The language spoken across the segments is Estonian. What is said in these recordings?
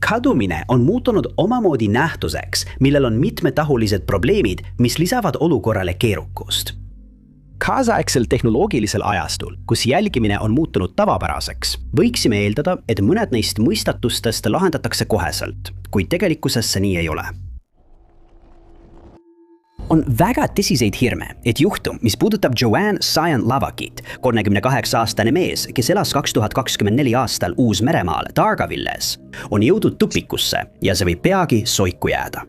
kadumine on muutunud omamoodi nähtuseks, millel on mitmetahulised probleemid, mis lisavad olukorrale keerukust. Kaasaegsel tehnoloogilisel ajastul, kus jälgimine on muutunud tavapäraseks, võiksime eeldada, et mõned neist mõistatustest lahendatakse koheselt, kuid tegelikkuses see nii ei ole. On väga tõsiseid hirme, et juhtum, mis puudutab Joanne Cyan Lavakit, 38-aastane mees, kes elas 2024 aastal Uus-Meremaal Dargavilles, on jõudnud tupikusse ja see võib peagi soiku jääda.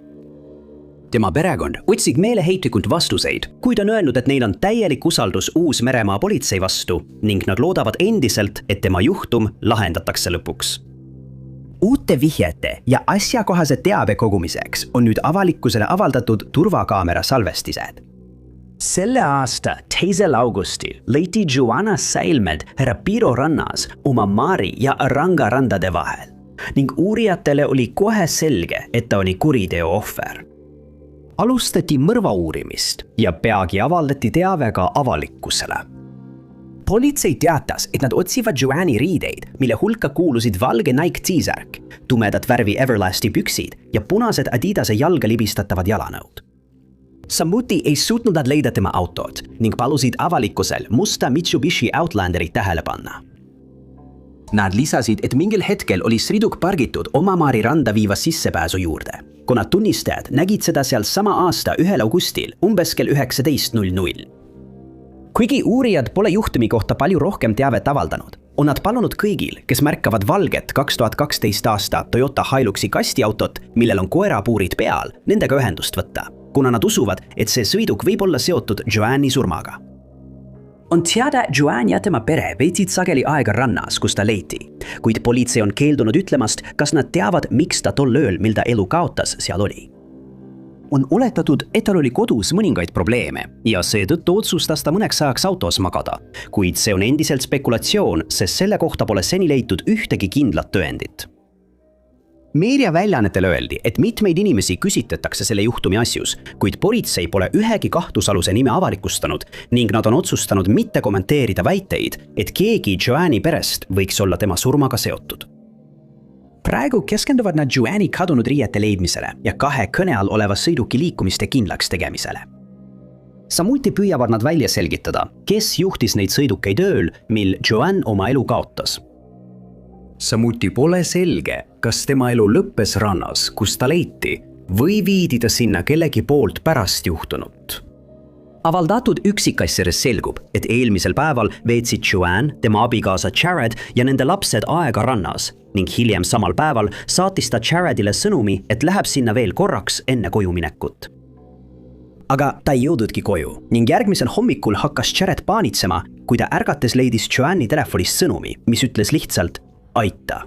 Tema perekond otsib meeleheitlikult vastuseid, kuid on öelnud, et neil on täielik usaldus Uus-Meremaa politsei vastu ning nad loodavad endiselt, et tema juhtum lahendatakse lõpuks. Uute vihjete ja asjakohase teabe kogumiseks on nüüd avalikkusele avaldatud turvakaamera salvestised. Selle aasta 2. augustil leiti Joanna säilmed härra Piro rannas oma Mari ja Ranga randade vahel ning uurijatele oli kohe selge, et ta oli kuriteo ohver. Alustati mõrva uurimist ja peagi avaldati teave ka avalikkusele. Politsei teatas, et nad otsivad Joanne'i riideid, mille hulka kuulusid valge Nike T-särk, tumedat värvi Everlasti püksid ja punased Adidase jalga libistatavad jalanõud. Samuti ei suutnud nad leida tema autot ning palusid avalikkusel musta Mitsubishi Outlanderit tähele panna. Nad lisasid, et mingil hetkel oli sõiduk pargitud oma Mari randa viiva sissepääsu juurde, kuna tunnistajad nägid seda seal sama aasta 1. augustil umbes kell 19:00. Kuigi uurijad pole juhtumi kohta palju rohkem teavet avaldanud, on nad palunud kõigil, kes märkavad valget 2012 aasta Toyota Hiluxi kastiautot, millel on koerapuurid peal, nendega ühendust võtta, kuna nad usuvad, et see sõiduk võib olla seotud Joanne'i surmaga. On teada, et Joanne ja tema pere veetsid sageli aega rannas, kus ta leiti, kuid politsei on keeldunud ütlemast, kas nad teavad, miks ta tol ööl, mil ta elu kaotas, seal oli. On oletatud, et tal oli kodus mõningaid probleeme ja seetõttu otsustas ta mõneks ajaks autos magada, kuid see on endiselt spekulatsioon, sest selle kohta pole seni leitud ühtegi kindlat tõendit. Meediaväljaanetele öeldi, et mitmeid inimesi küsitletakse selle juhtumi asjus, kuid politsei pole ühegi kahtlusaluse nime avalikustanud ning nad on otsustanud mitte kommenteerida väiteid, et keegi Joanne'i perest võiks olla tema surmaga seotud. Praegu keskenduvad nad Joanne'i kadunud riiete leidmisele ja 2 kõne all oleva sõiduki liikumiste kindlaks tegemisele. Samuti püüavad nad välja selgitada, kes juhtis neid sõidukeid ööl, mil Joanne oma elu kaotas. Samuti pole selge, kas tema elu lõppes rannas, kus ta leiti, või viidi ta sinna kellegi poolt pärast juhtunut. Avaldatud üksikasjades selgub, et eelmisel päeval veetsid Joanne, tema abikaasa Jared ja nende lapsed aega rannas ning hiljem samal päeval saatis ta Jaredile sõnumi, et läheb sinna veel korraks enne koju minekut. Aga ta ei jõududki koju ning järgmisel hommikul hakkas Jared paanitsema, kui ta ärgates leidis Joanne'i telefonist sõnumi, mis ütles lihtsalt aita.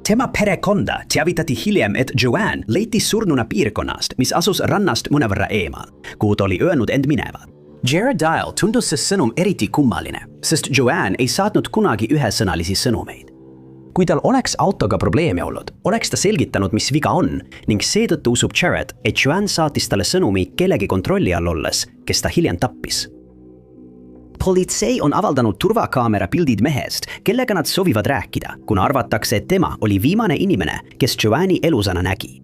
Tema perekonda teavitati hiljem, et Joanne leiti surnuna piirkonnast, mis asus rannast mõnevõrra eemal, kuhu ta oli öelnud end minevat. Jared Dial tundus see sõnum eriti kummaline, sest Joanne ei saatnud kunagi ühesõnalisi sõnumeid. Kui tal oleks autoga probleeme olnud, oleks ta selgitanud, mis viga on ning seetõttu usub Jared, et Joanne saatis talle sõnumi kellegi kontrolli all olles, kes ta hiljem tappis. Politsei on avaldanud turvakaamera pildid mehest, kellega nad soovivad rääkida, kuna arvatakse, et tema oli viimane inimene, kes Joanne'i elusana nägi.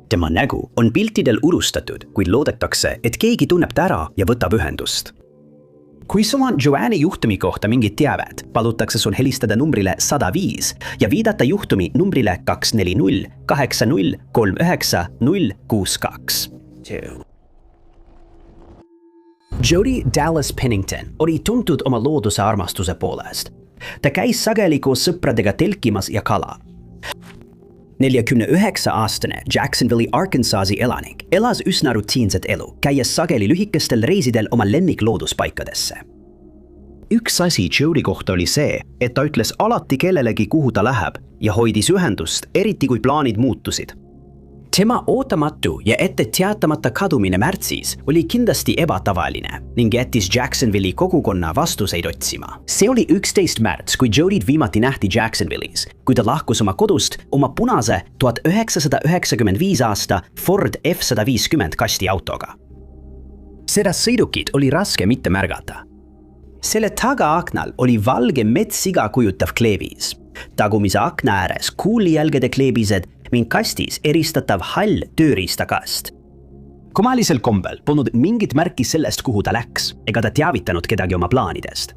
Tema nägu on piltidel unustatud, kuid loodetakse, et keegi tunneb ta ära ja võtab ühendust. Kui sul on Joanne'i juhtumi kohta mingit teavet, palutakse sul helistada numbrile 105 ja viidata juhtumi numbrile 240 80 39 062. Jodi Dallas Pennington oli tuntud oma looduse armastuse poolest. Ta käis sageli koos sõpradega telkimas ja kala. 49-aastane Jacksonville'i Arkansasi elanik elas üsna rutiinset elu, käies sageli lühikestel reisidel oma lemmiklooduspaikadesse. Üks asi Jodi kohta oli see, et ta ütles alati kellelegi, kuhu ta läheb ja hoidis ühendust, eriti kui plaanid muutusid. Tema ootamatu ja ette teatamata kadumine märtsis oli kindlasti ebatavaline ning jättis Jacksonville'i kogukonna vastuseid otsima. See oli 11. märts, kui Jodid viimati nähti Jacksonville'is, kui ta lahkus oma kodust oma punase 1995 aasta Ford F-150 kastiautoga. Seda sõidukit oli raske mitte märgata. Selle tagaaknal oli valge metssiga kujutav kleevis. tagumise akna ääres kuulijälgede kleebised ning kastis eristatav hall tööriistakast. Kummalisel kombel polnud mingit märki sellest, kuhu ta läks, ega ta teavitanud kedagi oma plaanidest.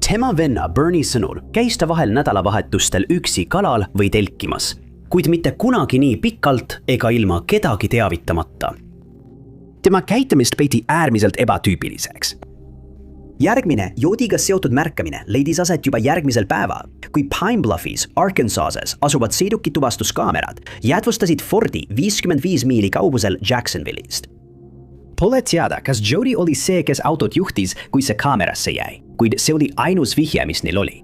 Tema venna Bernie sõnul käis ta vahel nädalavahetustel üksi kalal või telkimas, kuid mitte kunagi nii pikalt ega ilma kedagi teavitamata. Tema käitumist peeti äärmiselt ebatüüpiliseks. Järgmine joodiga seotud märkamine leidis aset juba järgmisel päeval, kui Pine Bluffis, Arkansas'es asuvad sõiduki tuvastuskaamerad jäädvustasid Fordi 55 miili kaugusel Jacksonville'ist. Pole teada, kas Jody oli see, kes autot juhtis, kui see kaamerasse jäi, kuid see oli ainus vihje, mis neil oli.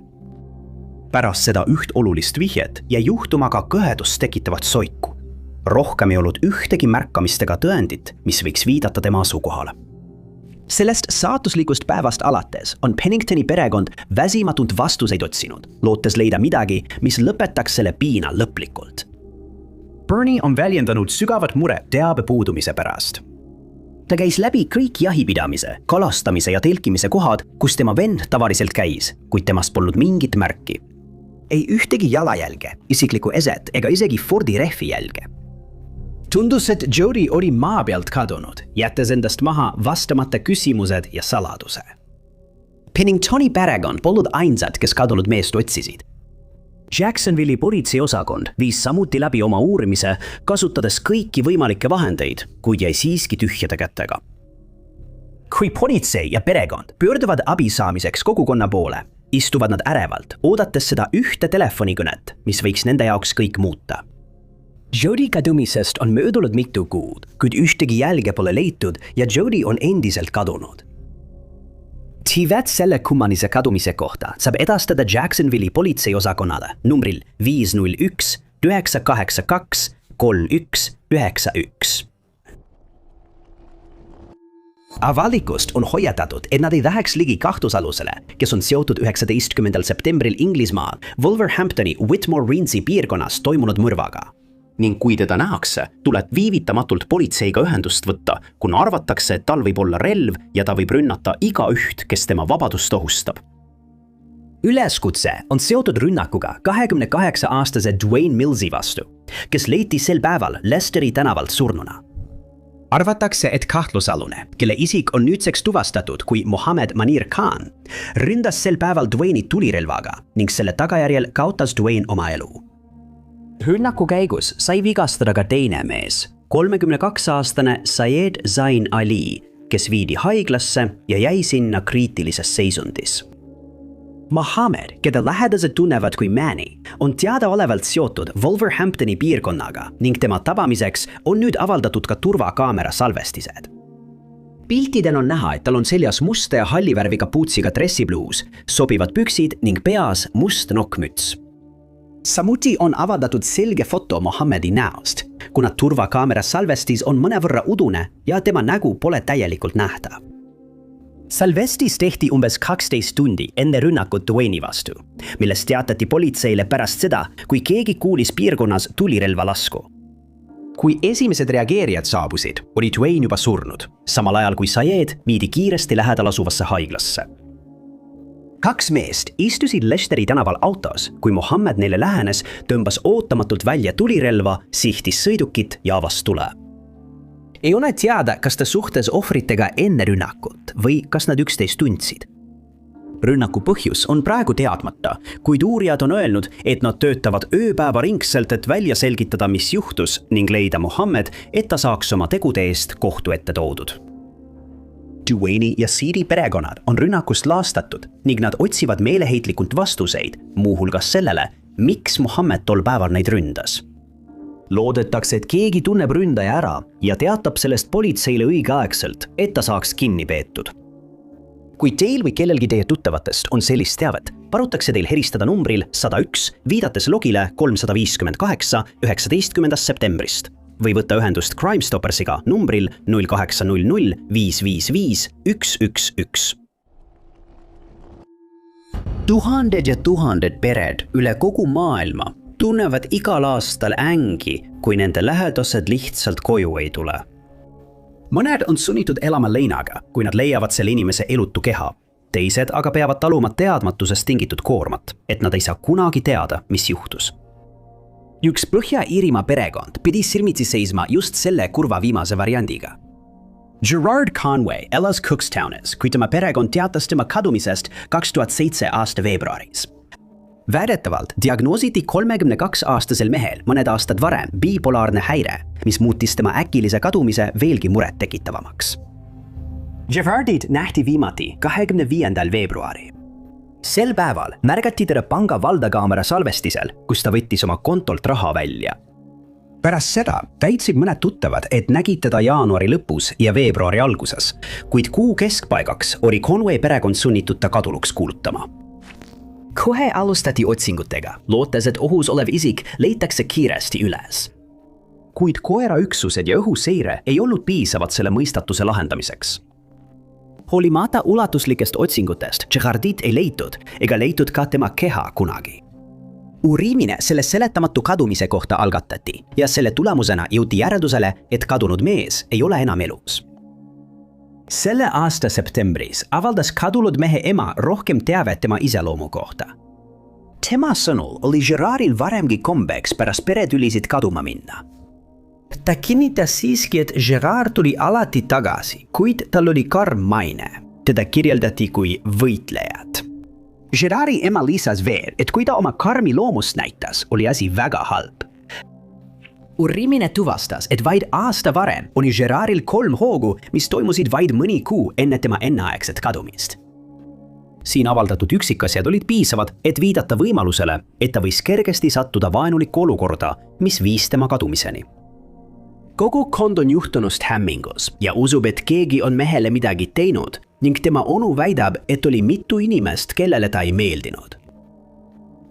Pärast seda üht olulist vihjet jäi juhtumaga kõhedust tekitavat soiku. Rohkem ei olnud ühtegi märkamistega tõendit, mis võiks viidata tema asukohale. Sellest saatuslikust päevast alates on Penningtoni perekond väsimatult vastuseid otsinud, lootes leida midagi, mis lõpetaks selle piina lõplikult. Bernie on väljendanud sügavat muret teabe puudumise pärast. Ta käis läbi kõik jahipidamise, kalastamise ja telkimise kohad, kus tema vend tavaliselt käis, kuid temast polnud mingit märki. Ei ühtegi jalajälge, isiklikku eset ega isegi Fordi rehvi jälge. Tundus, et Jody oli maa pealt kadunud, jättes endast maha vastamata küsimused ja saladuse. Penningtoni perekond polnud ainsad, kes kadunud meest otsisid. Jacksonville'i politseiosakond viis samuti läbi oma uurimise, kasutades kõiki võimalikke vahendeid, kuid jäi siiski tühjade kätega. Kui politsei ja perekond pöörduvad abi saamiseks kogukonna poole, istuvad nad ärevalt, oodates seda ühte telefonikõnet, mis võiks nende jaoks kõik muuta. Jody kadumisest on möödunud mitu kuud, kuid ühtegi jälge pole leitud ja Jody on endiselt kadunud. Tivet selle kummalise kadumise kohta saab edastada Jacksonville'i politseiosakonnale numbril 501 982 3191. Avalikust on hoiatatud, et nad ei läheks ligi kahtlusalusele, kes on seotud 19. septembril Inglismaal Wolverhamptoni Whitmore-Rinsi piirkonnas toimunud mõrvaga. Ning kui teda nähakse, tuleb viivitamatult politseiga ühendust võtta, kuna arvatakse, et tal võib olla relv ja ta võib rünnata igaüht, kes tema vabadust ohustab. Üleskutse on seotud rünnakuga 28-aastase Dwayne Millsi vastu, kes leiti sel päeval Lesteri tänavalt surnuna. Arvatakse, et kahtlusalune, kelle isik on nüüdseks tuvastatud kui Mohammed Manir Khan, ründas sel päeval Dwayne'i tulirelvaga ning selle tagajärjel kaotas Dwayne oma elu. Rünnaku käigus sai vigastada ka teine mees, 32-aastane Sayed Zain Ali, kes viidi haiglasse ja jäi sinna kriitilises seisundis. Mohammed, keda lähedased tunnevad kui Manny, on teadaolevalt seotud Wolverhamptoni piirkonnaga ning tema tabamiseks on nüüd avaldatud ka turvakaamera salvestised. Piltidel on näha, et tal on seljas musta ja hallivärvi kapuutsiga dressipluus, sobivad püksid ning peas must nokkmüts. Samuti on avaldatud selge foto Mohammedi näost, kuna turvakaamera salvestis on mõnevõrra udune ja tema nägu pole täielikult nähtav. Salvestis tehti umbes 12 tundi enne rünnakut Dwayne'i vastu, millest teatati politseile pärast seda, kui keegi kuulis piirkonnas tulirelva lasku. Kui esimesed reageerijad saabusid, oli Dwayne juba surnud, samal ajal kui Sayed viidi kiiresti lähedal asuvasse haiglasse. 2 meest istusid Lesteri tänaval autos, kui Mohammed neile lähenes, tõmbas ootamatult välja tulirelva, sihtis sõidukit ja avas tule. Ei ole teada, kas ta suhtles ohvritega enne rünnakut või kas nad üksteist tundsid. Rünnaku põhjus on praegu teadmata, kuid uurijad on öelnud, et nad töötavad ööpäevaringselt, et välja selgitada, mis juhtus ning leida Mohammed, et ta saaks oma tegude eest kohtu ette toodud. Dwayne'i ja Seedi perekonnad on rünnakust laastatud ning nad otsivad meeleheitlikult vastuseid, muuhulgas sellele, miks Mohammed tol päeval neid ründas. Loodetakse, et keegi tunneb ründaja ära ja teatab sellest politseile õigeaegselt, et ta saaks kinni peetud. Kui teil või kellelgi teie tuttavatest on sellist teavet, palutakse teil helistada numbril 101, viidates logile 358 19. septembrist. Või võtta ühendust Crime Stoppersiga numbril 0800 555 111. Tuhanded ja tuhanded pered üle kogu maailma tunnevad igal aastal ängi, kui nende lähedased lihtsalt koju ei tule. Mõned on sunnitud elama leinaga, kui nad leiavad selle inimese elutu keha. Teised aga peavad taluma teadmatusest tingitud koormat, et nad ei saa kunagi teada, mis juhtus. Üks Põhja-Iirimaa perekond pidi silmitsi seisma just selle kurva viimase variandiga. Gerard Conway elas Cookstownis, kui tema perekond teatas tema kadumisest 2007 aasta veebruaris. Väidetavalt diagnoositi 32-aastasel mehel mõned aastad varem bipolaarne häire, mis muutis tema äkilise kadumise veelgi muret tekitavamaks. Gerardid nähti viimati 25. veebruari. Sel päeval märgati teda panga valdakaamera salvestisel, kus ta võttis oma kontolt raha välja. Pärast seda väitsid mõned tuttavad, et nägid teda jaanuari lõpus ja veebruari alguses, kuid kuu keskpaigaks oli Conway perekond sunnitud ta kaduluks kuulutama. Kohe alustati otsingutega, lootes, et ohus olev isik leitakse kiiresti üles. Kuid koeraüksused ja õhuseire ei olnud piisavad selle mõistatuse lahendamiseks. Hoolimata ulatuslikest otsingutest Gerardit ei leitud ega leitud ka tema keha kunagi. Uuriimine selle seletamatu kadumise kohta algatati ja selle tulemusena jõuti järeldusele, et kadunud mees ei ole enam elus. Selle aasta septembris avaldas kadunud mehe ema rohkem teavet tema iseloomu kohta. Tema sõnul oli Gerardil varemgi kombeks pärast peretülisid kaduma minna. Ta kinnitas siiski, et Gerard tuli alati tagasi, kuid tal oli karm maine. Teda kirjeldati kui võitlejat. Gerardi ema lisas veel, et kui ta oma karmi loomust näitas, oli asi väga halb. Uuriimine tuvastas, et vaid aasta varem oli Gerardil 3 hoogu, mis toimusid vaid mõni kuu enne tema enneaegset kadumist. Siin avaldatud üksikasjad olid piisavad, et viidata võimalusele, et ta võis kergesti sattuda vaenulikku olukorda, mis viis tema kadumiseni. Kogu kond on juhtunust hämmingus ja usub, et keegi on mehele midagi teinud ning tema onu väidab, et oli mitu inimest, kellele ta ei meeldinud.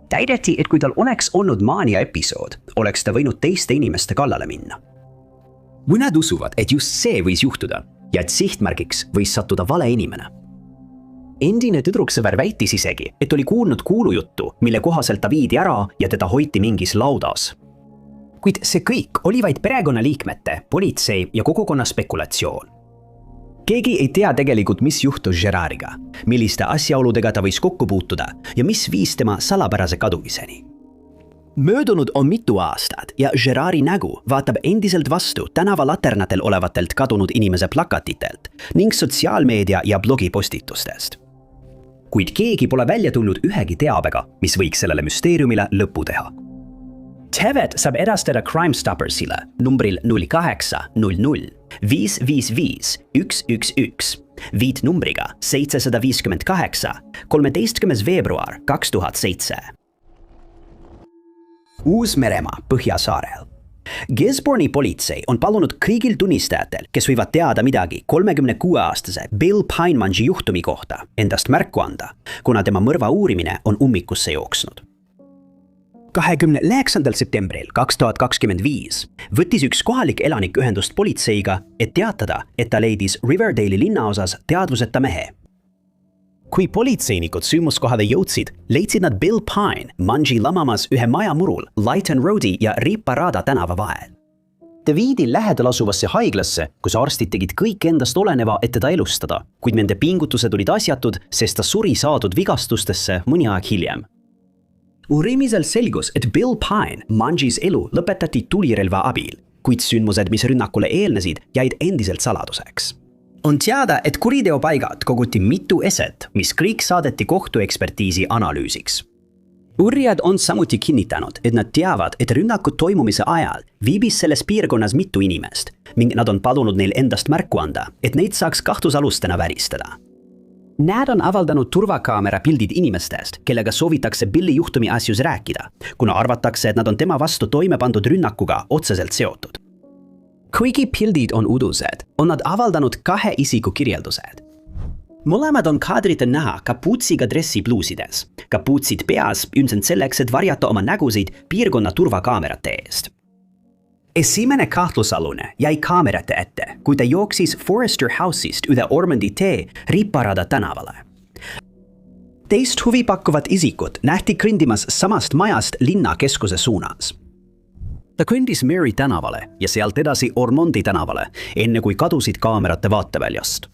Täideti, et kui tal oleks olnud maania episood, oleks ta võinud teiste inimeste kallale minna. Mõned usuvad, et just see võis juhtuda ja et sihtmärgiks võis sattuda vale inimene. Endine tüdruksõber väitis isegi, et oli kuulnud kuulujuttu, mille kohaselt ta viidi ära ja teda hoiti mingis laudas. Kuid see kõik oli vaid perekonnaliikmete, politsei ja kogukonna spekulatsioon. Keegi ei tea tegelikult, mis juhtus Gerardiga, milliste asjaoludega ta võis kokku puutuda ja mis viis tema salapärase kadumiseni. Möödunud on mitu aastat ja Gerardi nägu vaatab endiselt vastu tänavalaternatel olevatelt kadunud inimese plakatitelt ning sotsiaalmeedia ja blogipostitustest. Kuid keegi pole välja tulnud ühegi teabega, mis võiks sellele müsteeriumile lõpu teha. Teavet saab edastada Crime Stoppersile numbril 0800 555 111 viitnumbriga 758 13. veebruar 2007. Uus-Meremaa Põhjasaarel. Gisborne'i politsei on palunud kõigil tunnistajatel, kes võivad teada midagi 36-aastase Bill Painemangi juhtumi kohta, endast märku anda, kuna tema mõrva uurimine on ummikusse jooksnud. 29. septembril 2025 võttis üks kohalik elanik ühendust politseiga, et teatada, et ta leidis Riverdale'i linnaosas teadvuseta mehe. Kui politseinikud sündmuskohale jõudsid, leidsid nad Bill Painemangi lamamas ühe maja murul Lighton Roadi ja Riparada tänava vahel. Ta viidi lähedal asuvasse haiglasse, kus arstid tegid kõik endast oleneva, et teda elustada, kuid nende pingutused olid asjatud, sest ta suri saadud vigastustesse mõni aeg hiljem. Uurimisel selgus, et Bill Painemangis elu lõpetati tulirelva abil, kuid sündmused, mis rünnakule eelnesid, jäid endiselt saladuseks. On teada, et kuriteopaigad koguti mitu eset, mis kõik saadeti kohtuekspertiisi analüüsiks. Uurijad on samuti kinnitanud, et nad teavad, et rünnaku toimumise ajal viibis selles piirkonnas mitu inimest ning nad on palunud neil endast märku anda, et neid saaks kahtlusalustena väristada. Nad on avaldanud turvakaamera pildid inimestest, kellega soovitakse Billi juhtumi asjus rääkida, kuna arvatakse, et nad on tema vastu toime pandud rünnakuga otseselt seotud. Kuigi pildid on udused, on nad avaldanud 2 isiku kirjeldused. Mõlemad on kaadrita näha kapuutsiga dressi bluusides, kapuutsid peas ilmselt selleks, et varjata oma nägusid piirkonna turvakaamerate eest. Esimene kahtlusalune jäi kaamerate ette, kui ta jooksis Forrester House'ist üle Ormondi tee Riparada tänavale. Teist huvipakkuvat isikut nähti kõndimas samast majast linna keskuse suunas. Ta kõndis Mary tänavale ja sealt edasi Ormondi tänavale, enne kui kadusid kaamerate vaateväljast.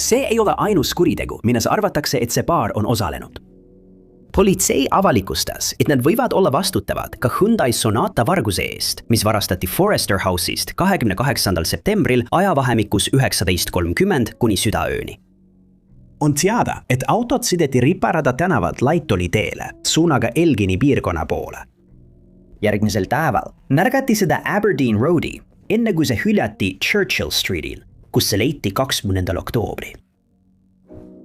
See ei ole ainus kuritegu, milles arvatakse, et see paar on osalenud. Politsei avalikustas, et nad võivad olla vastutavad ka Hyundai Sonata varguse eest, mis varastati Forrester House'ist 28. septembril ajavahemikus 19:30 kuni südaööni. On teada, et autot sõideti Riparada tänavat Lightoli teele suunaga Elgini piirkonna poole. Järgmisel päeval märgati seda Aberdeen Roadi, enne kui see hüljati Churchill Streetil, kus see leiti 20. oktoobri.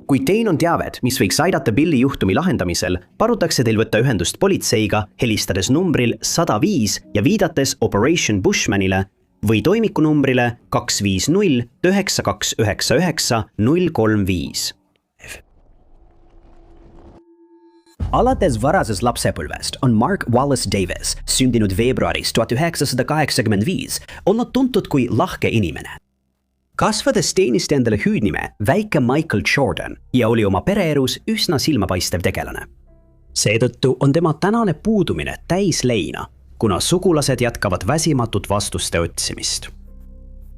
Kui teil on teavet, mis võiks aidata Billy juhtumi lahendamisel, palutakse teil võtta ühendust politseiga, helistades numbril 105 ja viidates Operation Bushmanile või toimikunumbrile 250 9299 035. Alates varasest lapsepõlvest on Mark Wallace Davis, sündinud veebruaris 1985, olnud tuntud kui lahke inimene. Kasvades teenist endale hüüdnime väike Michael Jordan ja oli oma pereerus üsna silmapaistev tegelane. Seetõttu on tema tänane puudumine täis leina, kuna sugulased jätkavad väsimatut vastuste otsimist.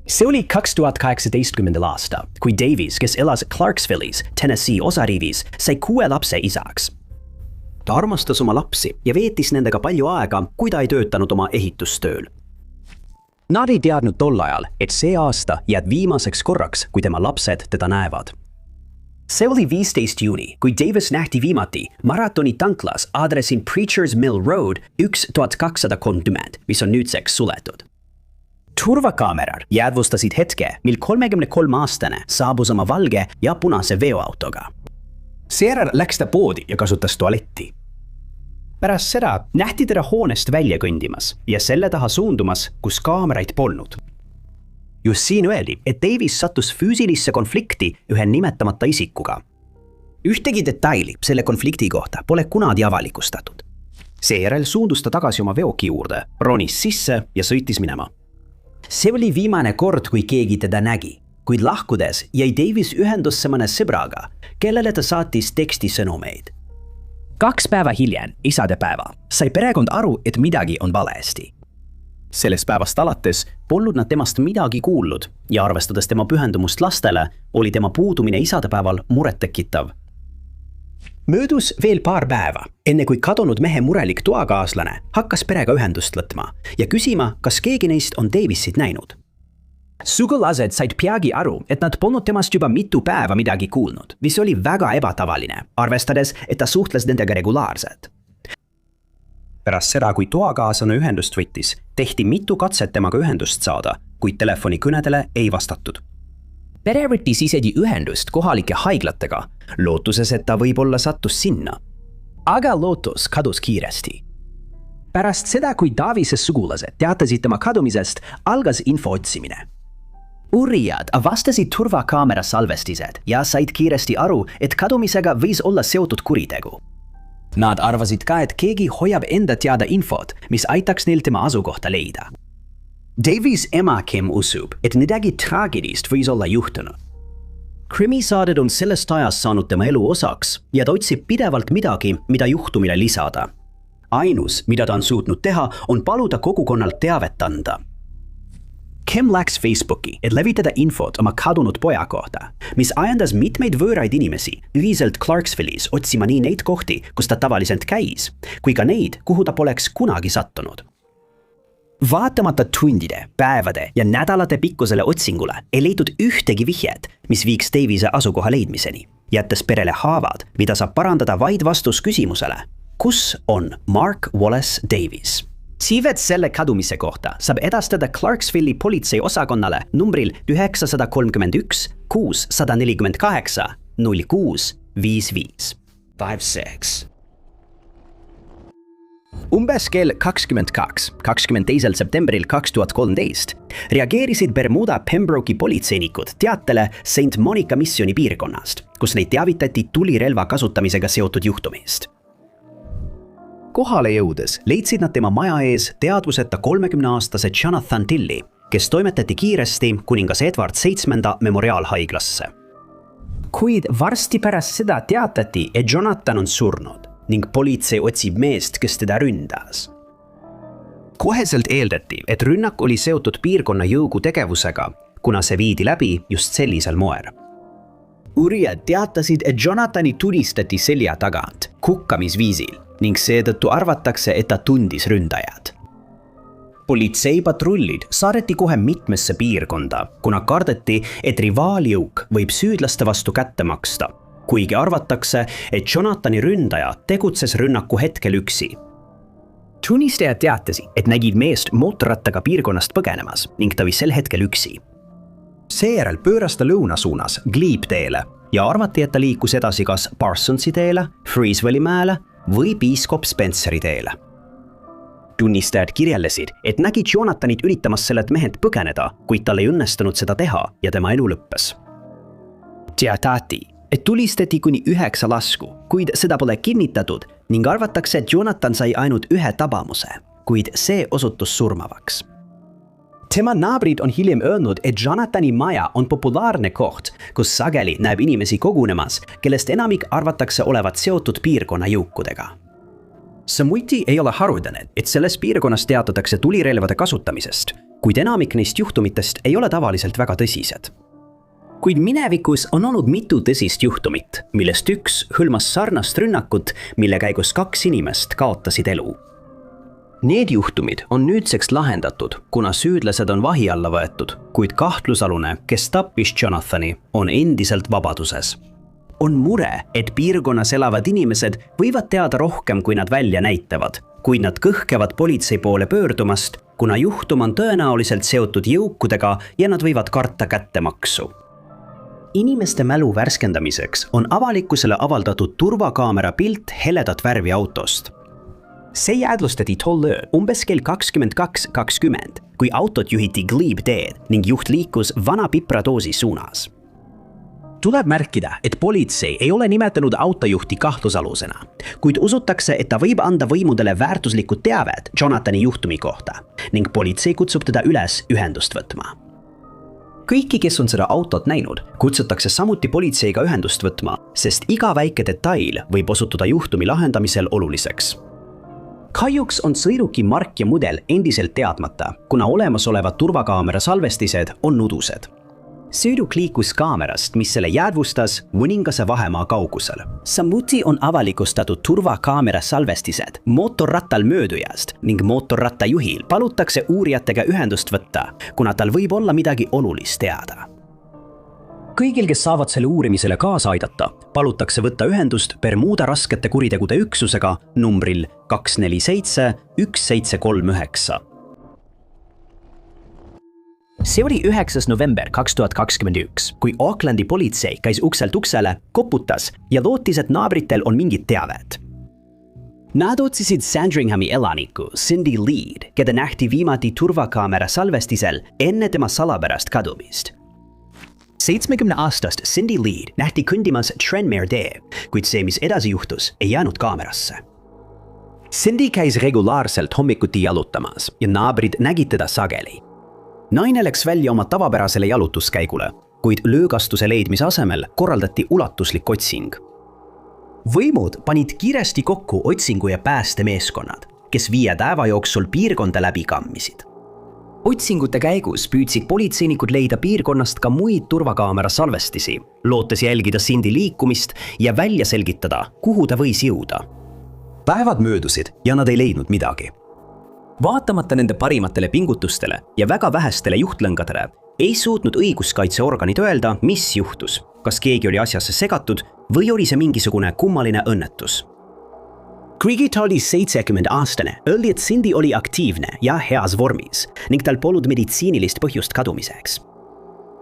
See oli 2018. aasta, kui Davis, kes elas Clarksvillis, Tennessee osariigis, sai 6 lapse isaks. Ta armastas oma lapsi ja veetis nendega palju aega, kui ta ei töötanud oma ehitustööl. Nad ei teadnud tol ajal, et see aasta jääb viimaseks korraks, kui tema lapsed teda näevad. See oli 15. juuni, kui Davis nähti viimati maratoni tanklas aadressil Preachers Mill Road 1230, mis on nüüdseks suletud. Turvakaamerad jäädvustasid hetke, mil 33-aastane saabus oma valge ja punase veoautoga. Seejärel läks ta poodi ja kasutas tualetti. Pärast seda nähti teda hoonest välja kõndimas ja selle taha suundumas, kus kaameraid polnud. Just siin öeldi, et Davis sattus füüsilisse konflikti ühe nimetamata isikuga. Ühtegi detaili selle konflikti kohta pole kunagi avalikustatud. Seejärel suundus ta tagasi oma veoki juurde, ronis sisse ja sõitis minema. See oli viimane kord, kui keegi teda nägi, kuid lahkudes jäi Davis ühendusse mõne sõbraga, kellele ta saatis tekstisõnumeid. 2 päeva hiljem, isadepäeva, sai perekond aru, et midagi on valesti. Sellest päevast alates polnud nad temast midagi kuulnud ja arvestades tema pühendumust lastele, oli tema puudumine isadepäeval murettekitav. Möödus veel paar päeva, enne kui kadunud mehe murelik toakaaslane hakkas perega ühendust võtma ja küsima, kas keegi neist on Davisit näinud. Sugulased said peagi aru, et nad polnud temast juba mitu päeva midagi kuulnud, mis oli väga ebatavaline, arvestades, et ta suhtles nendega regulaarselt. Pärast seda, kui toakaaslane ühendust võttis, tehti mitu katset temaga ühendust saada, kuid telefonikõnedele ei vastatud. Pere võttis isegi ühendust kohalike haiglatega, lootuses, et ta võib-olla sattus sinna. Aga lootus kadus kiiresti. Pärast seda, kui Davise sugulased teatasid tema kadumisest, algas info otsimine. Uurijad avastasid turvakaamera salvestised ja said kiiresti aru, et kadumisega võis olla seotud kuritegu. Nad arvasid ka, et keegi hoiab enda teada infot, mis aitaks neil tema asukohta leida. Davis ema Kim usub, et midagi traagilist võis olla juhtunud. Krimisaated on sellest ajast saanud tema elu osaks ja ta otsib pidevalt midagi, mida juhtumile lisada. Ainus, mida ta on suutnud teha, on paluda kogukonnalt teavet anda. Kim läks Facebooki, et levitada infot oma kadunud poja kohta, mis ajendas mitmeid võõraid inimesi ühiselt Clarksvillis otsima nii neid kohti, kus ta tavaliselt käis, kui ka neid, kuhu ta poleks kunagi sattunud. Vaatamata tundide, päevade ja nädalate pikkusele otsingule ei leitud ühtegi vihjet, mis viiks Davise asukoha leidmiseni, jättes perele haavad, mida saab parandada vaid vastus küsimusele, kus on Mark Wallace Davis. Siivet selle kadumise kohta saab edastada Clarksvilli politsei osakonnale numbril 931 648 0655. 5-6. Umbes kell 22. septembril 2013 reageerisid Bermuda Pembroke'i politseinikud teatele St. Monica missiooni piirkonnast, kus neid teavitati tulirelva kasutamisega seotud juhtumist. Kohale jõudes leidsid nad tema maja ees teadvuseta 30-aastase Jonathan Tilli, kes toimetati kiiresti kuningas Edward VII memoriaalhaiglasse. Kuid varsti pärast seda teatati, et Jonathan on surnud ning politsei otsib meest, kes teda ründas. Koheselt eeldati, et rünnak oli seotud piirkonna jõugu tegevusega, kuna see viidi läbi just sellisel moel. uurijad teatasid, et Jonathani tulistati selja tagant hukkamisviisil ning seetõttu arvatakse, et ta tundis ründajad. Politseipatrullid saadeti kohe mitmesse piirkonda, kuna kardeti, et rivaaljõuk võib süüdlaste vastu kätte maksta, kuigi arvatakse, et Jonathani ründaja tegutses rünnaku hetkel üksi. Tunnistajad teatasid, et nägid meest mootorrattaga piirkonnast põgenemas ning ta viis sel hetkel üksi. Seejärel pööras ta lõuna suunas Glebe teele ja arvati, et ta liikus edasi kas Parsonsi teele, Freeswelli mäele või piiskop Spenceri teele. Tunnistajad kirjeldasid, et nägid Jonathanit üritamas sellelt mehelt põgeneda, kuid tal ei õnnestunud seda teha ja tema elu lõppes. Teatati, et tulistati kuni 9 lasku, kuid seda pole kinnitatud ning arvatakse, et Jonathan sai ainult 1 tabamuse, kuid see osutus surmavaks. Tema naabrid on hiljem öelnud, et Jonathani maja on populaarne koht, kus sageli näeb inimesi kogunemas, kellest enamik arvatakse olevat seotud piirkonna jõukudega. Samuti ei ole haruldane, et selles piirkonnas teatatakse tulirelvade kasutamisest, kuid enamik neist juhtumitest ei ole tavaliselt väga tõsised. Kuid minevikus on olnud mitu tõsist juhtumit, millest üks hõlmas sarnast rünnakut, mille käigus 2 inimest kaotasid elu. Need juhtumid on nüüdseks lahendatud, kuna süüdlased on vahi alla võetud, kuid kahtlusalune, kes tappis Jonathani, on endiselt vabaduses. On mure, et piirkonnas elavad inimesed võivad teada rohkem, kui nad välja näitavad, kuid nad kõhkevad politsei poole pöördumast, kuna juhtum on tõenäoliselt seotud jõukudega ja nad võivad karta kättemaksu. Inimeste mälu värskendamiseks on avalikkusele avaldatud turvakaamera pilt heledat värvi autost. See jäädlustati tol ööl umbes kell 22:20, kui autot juhiti Glebe teed ning juht liikus vana pipradoosi suunas. Tuleb märkida, et politsei ei ole nimetanud autojuhti kahtlusalusena, kuid usutakse, et ta võib anda võimudele väärtuslikku teavet Jonathani juhtumi kohta ning politsei kutsub teda üles ühendust võtma. Kõiki, kes on seda autot näinud, kutsutakse samuti politseiga ühendust võtma, sest iga väike detail võib osutuda juhtumi lahendamisel oluliseks. Kahjuks on sõiduki mark ja mudel endiselt teadmata, kuna olemasolevad turvakaamera salvestised on nudused. Sõiduk liikus kaamerast, mis selle jäädvustas mõningase vahemaa kaugusel. Samuti on avalikustatud turvakaamera salvestised mootorrattal möödujast ning mootorrattajuhil palutakse uurijatega ühendust võtta, kuna tal võib olla midagi olulist teada. Kõigil, kes saavad selle uurimisele kaasa aidata, palutakse võtta ühendust Bermuda raskete kuritegude üksusega numbril 247 1739. See oli 9. november 2021, kui Aucklandi politsei käis ukselt uksele, koputas ja lootis, et naabritel on mingit teavet. Nad otsisid Sandringhami elaniku Cindy Lead, keda nähti viimati turvakaamera salvestisel enne tema salapärast kadumist. 70-aastast Cindy Lead nähti kõndimas Tranmere tee, kuid see, mis edasi juhtus, ei jäänud kaamerasse. Cindy käis regulaarselt hommikuti jalutamas ja naabrid nägid teda sageli. Naine läks välja oma tavapärasele jalutuskäigule, kuid löögastuse leidmise asemel korraldati ulatuslik otsing. Võimud panid kiiresti kokku otsingu ja päästemeeskonnad, kes 5 päeva jooksul piirkonda läbi kammisid. Otsingute käigus püüdsid politseinikud leida piirkonnast ka muid turvakaamera salvestisi, lootes jälgida Cindy liikumist ja välja selgitada, kuhu ta võis jõuda. Päevad möödusid ja nad ei leidnud midagi. Vaatamata nende parimatele pingutustele ja väga vähestele juhtlõngadele, ei suutnud õiguskaitseorganid öelda, mis juhtus, kas keegi oli asjasse segatud või oli see mingisugune kummaline õnnetus. Kuigi ta oli 70-aastane, öeldi, et Cindy oli aktiivne ja heas vormis ning tal polnud meditsiinilist põhjust kadumiseks.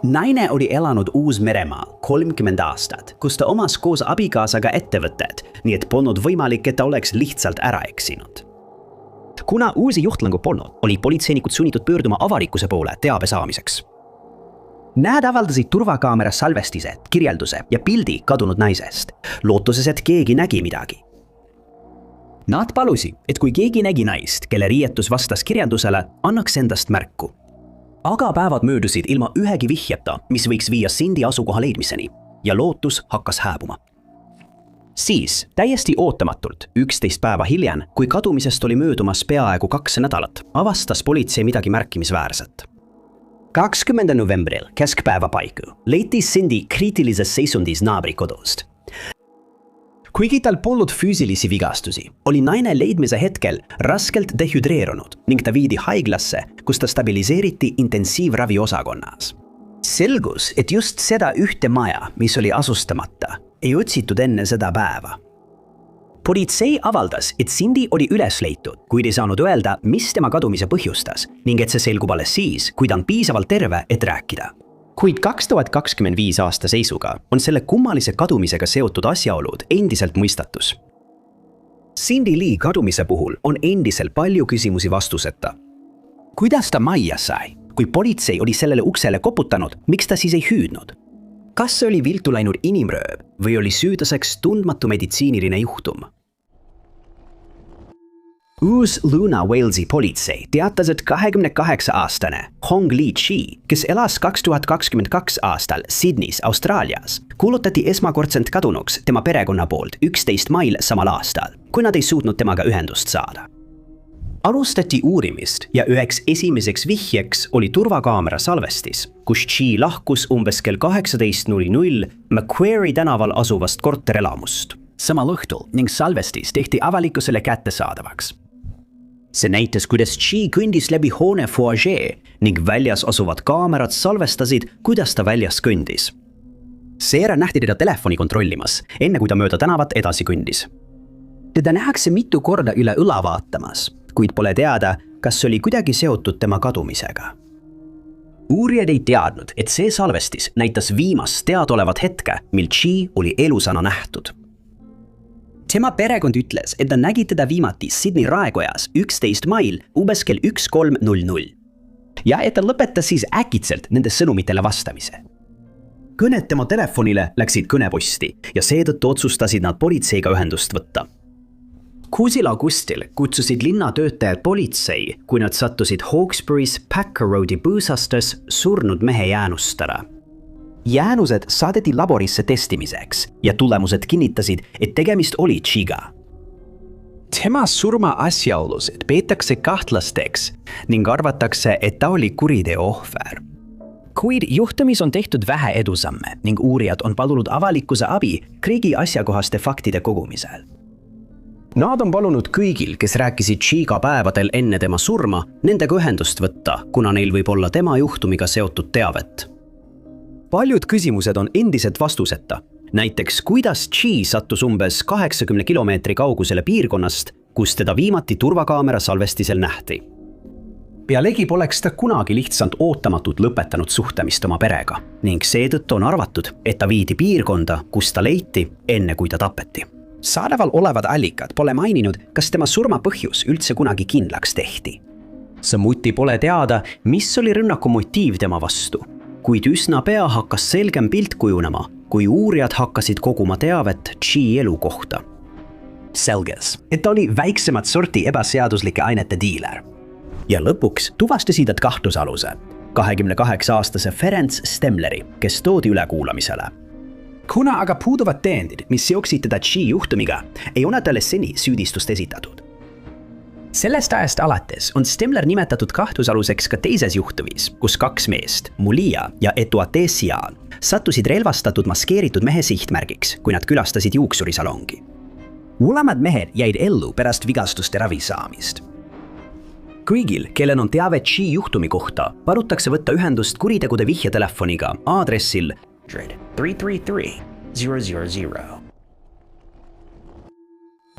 Naine oli elanud Uus-Meremaal 30 aastat, kus ta omas koos abikaasaga ettevõtted, nii et polnud võimalik, et ta oleks lihtsalt ära eksinud. Kuna uusi juhtlõngu polnud, olid politseinikud sunnitud pöörduma avalikkuse poole teabe saamiseks. Nad avaldasid turvakaamera salvestised, kirjelduse ja pildi kadunud naisest, lootuses, et keegi nägi midagi. Nad palusid, et kui keegi nägi naist, kelle riietus vastas kirjeldusele, annaks endast märku. Aga päevad möödusid ilma ühegi vihjeta, mis võiks viia Cindy asukoha leidmiseni ja lootus hakkas hääbuma. Siis, täiesti ootamatult, 11 päeva hiljem, kui kadumisest oli möödumas peaaegu 2 nädalat, avastas politsei midagi märkimisväärset. 20. novembril keskpäeva paiku leiti Cindy kriitilises seisundis naabrikodust. Kuigi tal polnud füüsilisi vigastusi, oli naine leidmise hetkel raskelt dehüdreerunud ning ta viidi haiglasse, kus ta stabiliseeriti intensiivravi osakonnas. Selgus, et just seda ühte maja, mis oli asustamata, ei otsitud enne seda päeva. Politsei avaldas, et Cindy oli üles leitud, kuid ei saanud öelda, mis tema kadumise põhjustas ning et see selgub alles siis, kui ta on piisavalt terve, et rääkida. Kuid 2025 aasta seisuga on selle kummalise kadumisega seotud asjaolud endiselt mõistatus. Cindy Lee kadumise puhul on endiselt palju küsimusi vastuseta. Kuidas ta majja sai? Kui politsei oli sellele uksele koputanud, miks ta siis ei hüüdnud? Kas see oli viltu läinud inimrööv või oli süüdlaseks tundmatu meditsiiniline juhtum? Uus Luna Walesi politsei teatas, et 28-aastane Hong Lee Chi, kes elas 2022 aastal Sydneys, Austraalias, kuulutati esmakordselt kadunuks tema perekonna poolt 11 mail samal aastal, kui nad ei suutnud temaga ühendust saada. Alustati uurimist ja üheks esimeseks vihjeks oli turvakaamera salvestis, kus Chi lahkus umbes kell 18:00 Macquarie tänaval asuvast korterelamust. Samal õhtul ning salvestis tehti avalikkusele kättesaadavaks. See näitas, kuidas Chi kõndis läbi hoone foyer ning väljas asuvad kaamerad salvestasid, kuidas ta väljas kõndis. Seejärel nähti teda telefoni kontrollimas, enne kui ta mööda tänavat edasi kõndis. Teda nähakse mitu korda üle õla vaatamas, kuid pole teada, kas see oli kuidagi seotud tema kadumisega. Uurijad ei teadnud, et see salvestis näitas viimast teadolevat hetke, mil Chi oli elusana nähtud. Tema perekond ütles, et ta nägi teda viimati Sydney raekojas 11 mail umbes kell 13:00 ja et ta lõpetas siis äkitselt nende sõnumitele vastamise. Kõned tema telefonile läksid kõneposti ja seetõttu otsustasid nad politseiga ühendust võtta. 6. augustil kutsusid linnatöötajad politsei, kui nad sattusid Hawkesbury's Packer Roadi põõsastes surnud mehe jäänustele. Jäänused saadeti laborisse testimiseks ja tulemused kinnitasid, et tegemist oli Chiga. Tema surma asjaolusid peetakse kahtlasteks ning arvatakse, et ta oli kuriteo ohver. Kuid juhtumis on tehtud vähe edusamme ning uurijad on palunud avalikkuse abi kõigi asjakohaste faktide kogumisel. Nad on palunud kõigil, kes rääkisid Chiga päevadel enne tema surma, nendega ühendust võtta, kuna neil võib olla tema juhtumiga seotud teavet. Paljud küsimused on endiselt vastuseta. Näiteks, kuidas Chi sattus umbes 80 kilomeetri kaugusele piirkonnast, kus teda viimati turvakaamera salvestisel nähti. Pealegi poleks ta kunagi lihtsalt ootamatult lõpetanud suhtlemist oma perega ning seetõttu on arvatud, et ta viidi piirkonda, kus ta leiti enne kui ta tapeti. Saadaval olevad allikad pole maininud, kas tema surma põhjus üldse kunagi kindlaks tehti. Samuti pole teada, mis oli rünnaku motiiv tema vastu. Kuid üsna pea hakkas selgem pilt kujunema, kui uurijad hakkasid koguma teavet Chi elu kohta. Selges, et ta oli väiksemat sorti ebaseaduslike ainete diiler. Ja lõpuks tuvastasid nad kahtlusaluse, 28-aastase Ferenc Stemleri, kes toodi ülekuulamisele. Kuna aga puuduvad tõendid, mis seoksid teda Chi juhtumiga, ei ole talle seni süüdistust esitatud. Sellest ajast alates on Stemler nimetatud kahtlusaluseks ka teises juhtumis, kus 2 meest, Mulia ja Etuate Sian, sattusid relvastatud maskeeritud mehe sihtmärgiks, kui nad külastasid juuksurisalongi. Mõlemad mehed jäid ellu pärast vigastuste ravi saamist. Kõigil, kellel on teave Chi juhtumi kohta, palutakse võtta ühendust kuritegude vihjetelefoniga aadressil 333 000.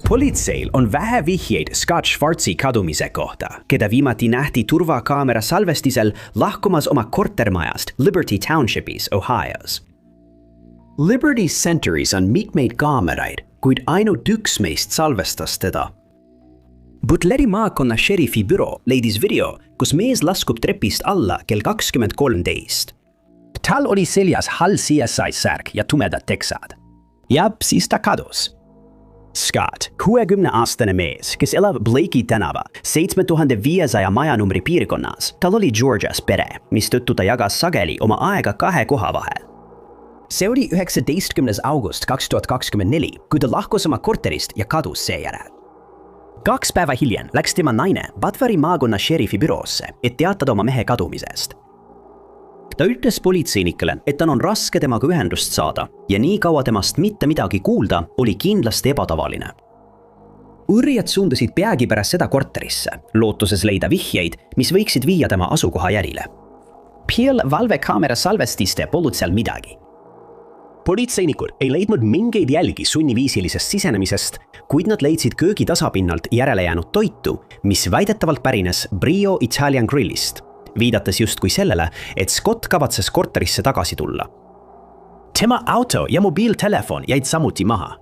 Politseil on vähe vihjeid Scott Schwartzi kadumise kohta, keda viimati nähti turvakaamera salvestisel lahkumas oma kortermajast Liberty Townshipis, Ohios. Liberty Centeris on mitmeid kaameraid, kuid ainult üks meist salvestas teda. Butleri maakonna šerifi büroo leidis video, kus mees laskub trepist alla kell 20:13. Tal oli seljas hall CSI särk ja tumedad teksad. Ja siis ta kadus. Scott, 60-aastane mees, kes elab Blakey tänava 7500 majanumbri piirkonnas, tal oli Georgias pere, mistõttu ta jagas sageli oma aega 2 koha vahel. See oli 19. august 2024, kui ta lahkus oma korterist ja kadus seejärel. 2 päeva hiljem läks tema naine Batvari maakonna šerifi büroosse, et teatada oma mehe kadumisest. Ta ütles politseinikele, et tal on raske temaga ühendust saada ja nii kaua temast mitte midagi kuulda oli kindlasti ebatavaline. Urijad suundusid peagi pärast seda korterisse, lootuses leida vihjeid, mis võiksid viia tema asukoha järile. Peel valvekaamera salvestiste polnud seal midagi. Politseinikud ei leidnud mingeid jälgi sunniviisilisest sisenemisest, kuid nad leidsid köögi tasapinnalt järele jäänud toitu, mis väidetavalt pärines Brio Italian Grillist, viidates justkui sellele, et Scott kavatses korterisse tagasi tulla. Tema auto ja mobiiltelefon jäid samuti maha.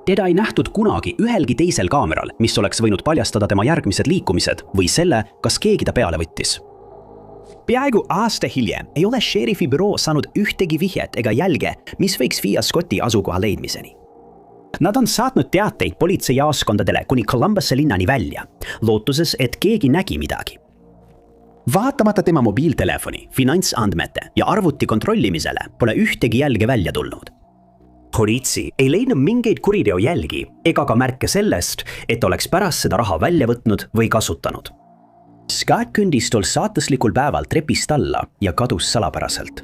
Teda ei nähtud kunagi ühelgi teisel kaameral, mis oleks võinud paljastada tema järgmised liikumised või selle, kas keegi ta peale võttis. Peaaegu aasta hiljem ei ole šerifi büroo saanud ühtegi vihjet ega jälge, mis võiks viia Scotti asukoha leidmiseni. Nad on saatnud teateid politseijaoskondadele kuni Columbusse linnani välja, lootuses, et keegi nägi midagi. Vaatamata tema mobiiltelefoni, finantsandmete ja arvuti kontrollimisele pole ühtegi jälge välja tulnud. Politsei ei leidnud mingeid kuriteo jälgi ega ka märke sellest, et oleks pärast seda raha välja võtnud või kasutanud. Scott kõndis tol saatuslikul päeval trepist alla ja kadus salapäraselt.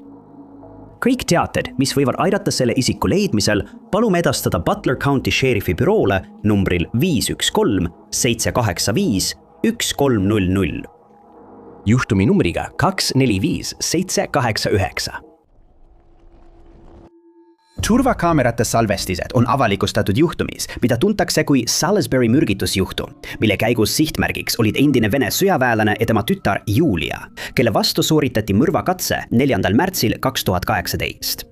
Kõik teated, mis võivad aidata selle isiku leidmisel, palume edastada Butler County Sherifi büroole numbril 513-785-1300. Juhtumi numbriga 245-789. Turvakaamerate salvestised on avalikustatud juhtumis, mida tuntakse kui Salisbury mürgitusjuhtum, mille käigus sihtmärgiks olid endine Vene sõjaväelane ja tema tütar Julia, kelle vastu sooritati mõrvakatse 4. märtsil 2018.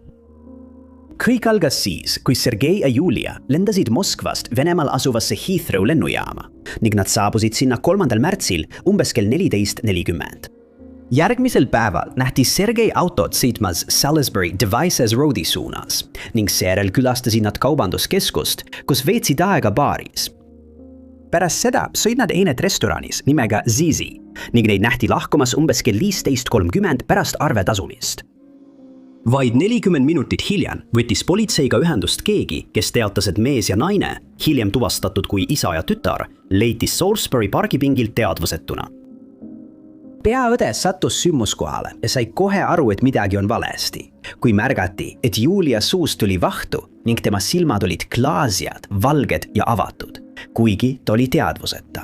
Kõik algas siis, kui Sergei ja Julia lendasid Moskvast Venemaal asuvasse Heathrow lennujaama ning nad saabusid sinna 3. märtsil umbes kell 14:40. Järgmisel päeval nähti Sergei autot sõitmas Salisbury Devizes Roadi suunas ning seejärel külastasid nad kaubanduskeskust, kus veetsid aega baaris. Pärast seda sõid nad einet restoranis nimega Zizi ning neid nähti lahkumas umbes kell 15:30 pärast arve tasumist. Vaid 40 minutit hiljem võttis politseiga ühendust keegi, kes teatas, et mees ja naine, hiljem tuvastatud kui isa ja tütar, leiti Salisbury pargipingilt teadvusetuna. Peaõde sattus sündmuskohale ja sai kohe aru, et midagi on valesti, kui märgati, et Julia suust tuli vahtu ning tema silmad olid klaasjad, valged ja avatud, kuigi ta oli teadvuseta.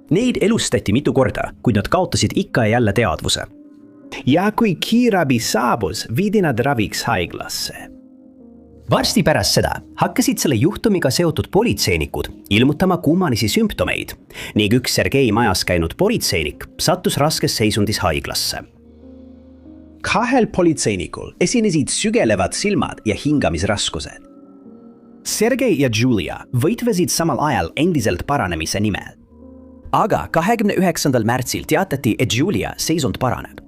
Neid elustati mitu korda, kuid nad kaotasid ikka ja jälle teadvuse. Ja kui kiirabi saabus, viidi nad raviks haiglasse. Varsti pärast seda hakkasid selle juhtumiga seotud politseinikud ilmutama kummalisi sümptomeid ning üks Sergei majas käinud politseinik sattus raskes seisundis haiglasse. Kahel politseinikul esinesid sügelevad silmad ja hingamisraskused. Sergei ja Julia võitlesid samal ajal endiselt paranemise nimel. Aga 29. märtsil teatati, et Julia seisund paraneb.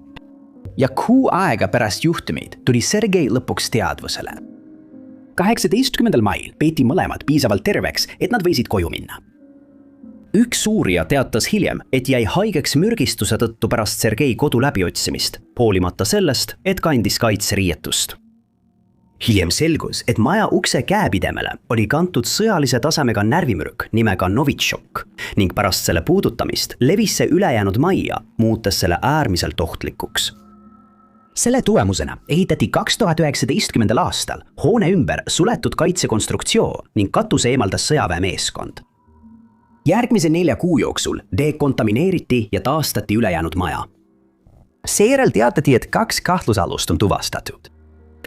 Ja kuu aega pärast juhtumid tuli Sergei lõpuks teadvusele. 18. mail peeti mõlemad piisavalt terveks, et nad võisid koju minna. Üks uurija teatas hiljem, et jäi haigeks mürgistuse tõttu pärast Sergei kodu läbiotsimist, hoolimata sellest, et kandis kaitseriietust. Hiljem selgus, et maja ukse käepidemele oli kantud sõjalise tasemega närvimürk nimega Novichok ning pärast selle puudutamist levis see ülejäänud majja, muutes selle äärmiselt ohtlikuks. Selle tulemusena ehitati 2019. aastal hoone ümber suletud kaitsekonstruktsioon ning katuse eemaldas sõjaväemeeskond. Järgmise 4 kuu jooksul dekontamineeriti ja taastati ülejäänud maja. Seejärel teatati, et 2 kahtlusalust on tuvastatud.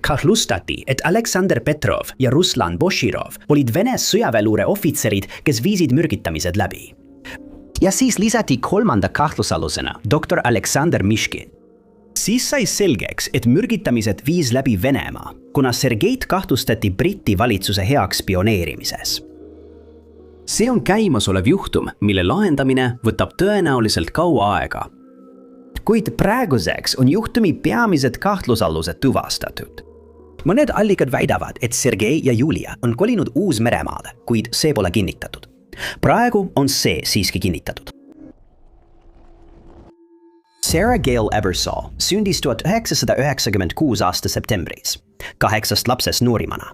Kahtlustati, et Aleksander Petrov ja Ruslan Boshirov olid Vene sõjaväeluure ohvitserid, kes viisid mürgitamised läbi. Ja siis lisati 3. kahtlusalusena doktor Aleksander Mishkin. Siis sai selgeks, et mürgitamised viis läbi Venemaa, kuna Sergeit kahtlustati Briti valitsuse heaks spioneerimises. See on käimasolev juhtum, mille lahendamine võtab tõenäoliselt kaua aega. Kuid praeguseks on juhtumi peamised kahtlusalused tuvastatud. Mõned allikad väidavad, et Sergei ja Julia on kolinud Uus-Meremaale, kuid see pole kinnitatud. Praegu on see siiski kinnitatud. Sarah Gail Ebersol sündis 1996 aasta septembris, 8 lapsest noorimana.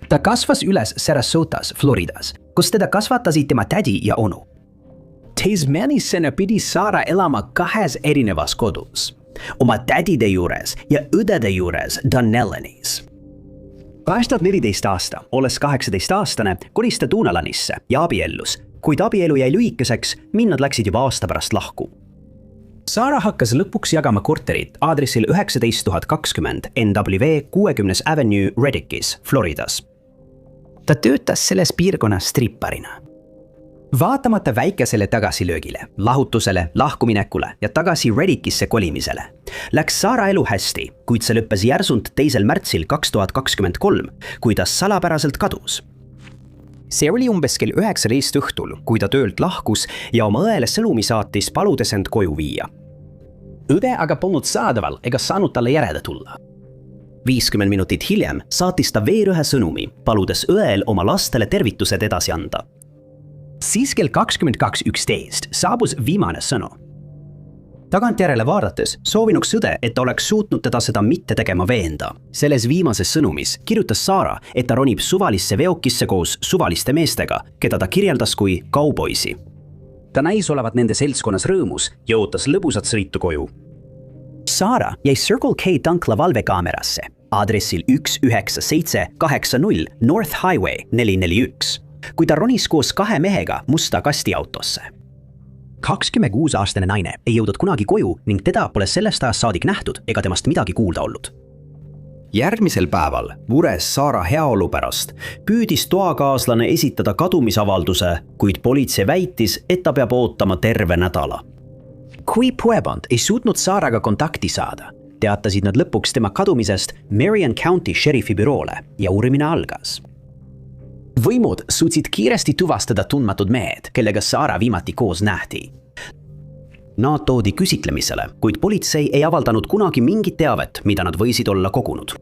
Ta kasvas üles Sarasotas, Floridas, kus teda kasvatasid tema tädi ja onu. Tasmanisena pidi Sarah elama 2 erinevas kodus. oma tädide juures ja õdede juures Dunellenis. 2014 aasta, olles 18-aastane, kolis ta Dunalanisse ja abiellus, kuid abielu jäi lühikeseks, minnad läksid juba aasta pärast lahku. Sarah hakkas lõpuks jagama korterit aadressil 19020 NW 60 Avenue Reddickis, Floridas. Ta töötas selles piirkonnas stripparina. Vaatamata väikesele tagasilöögile, lahutusele, lahkuminekule ja tagasi Reddickisse kolimisele, läks Sarah elu hästi, kuid see lõppes järsult 2. märtsil 2023, kui ta salapäraselt kadus. See oli umbes kell 19 õhtul, kui ta töölt lahkus ja oma õele sõnumi saatis, paludes end koju viia. Õde aga polnud saadaval ega saanud talle järele tulla. 50 minutit hiljem saatis ta veel ühe sõnumi, paludes õel oma lastele tervitused edasi anda. Siis kell 22.11 saabus viimane sõnu. Tagantjärele vaadates soovinuks õde, et ta oleks suutnud teda seda mitte tegema veenda. Selles viimases sõnumis kirjutas Sarah, et ta ronib suvalisse veokisse koos suvaliste meestega, keda ta kirjeldas kui kauboisi. Ta näis olevat nende seltskonnas rõõmus ja ootas lõbusat sõitu koju. Sarah jäi Circle K tankla valvekaamerasse aadressil 19780 North Highway 441, kui ta ronis koos 2 mehega musta kastiautosse. 26-aastane naine ei jõudnud kunagi koju ning teda pole sellest ajast saadik nähtud ega temast midagi kuulda olnud. Järgmisel päeval, mures Sarah heaolu pärast, püüdis toakaaslane esitada kadumisavalduse, kuid politsei väitis, et ta peab ootama terve nädala. Kui Puebond ei suutnud Sarahga kontakti saada, teatasid nad lõpuks tema kadumisest Marion County Sheriffi büroole ja uurimine algas. Võimud suutsid kiiresti tuvastada tundmatud mehed, kellega Sarah viimati koos nähti. Nad toodi küsitlemisele, kuid politsei ei avaldanud kunagi mingit teavet, mida nad võisid olla kogunud.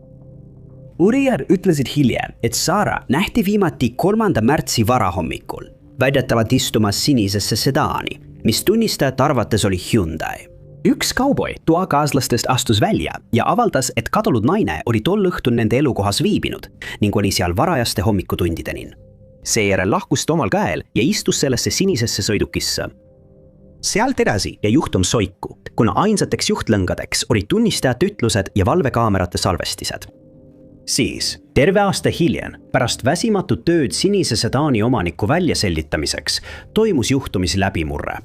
Uurijad ütlesid hiljem, et Sarah nähti viimati 3. märtsi varahommikul, väidetavalt istumas sinisesse sedaani, mis tunnistajate arvates oli Hyundai. Üks kauboi toakaaslastest astus välja ja avaldas, et kadunud naine oli tol õhtul nende elukohas viibinud ning oli seal varajaste hommikutundideni. Seejärel lahkus ta omal käel ja istus sellesse sinisesse sõidukisse. Sealt edasi ja juhtum soiku, kuna ainsateks juhtlõngadeks olid tunnistajate ütlused ja valvekaamerate salvestised. Siis, terve aasta hiljem, pärast väsimatut tööd sinise sedaani omaniku väljaselgitamiseks, toimus juhtumis läbimurre.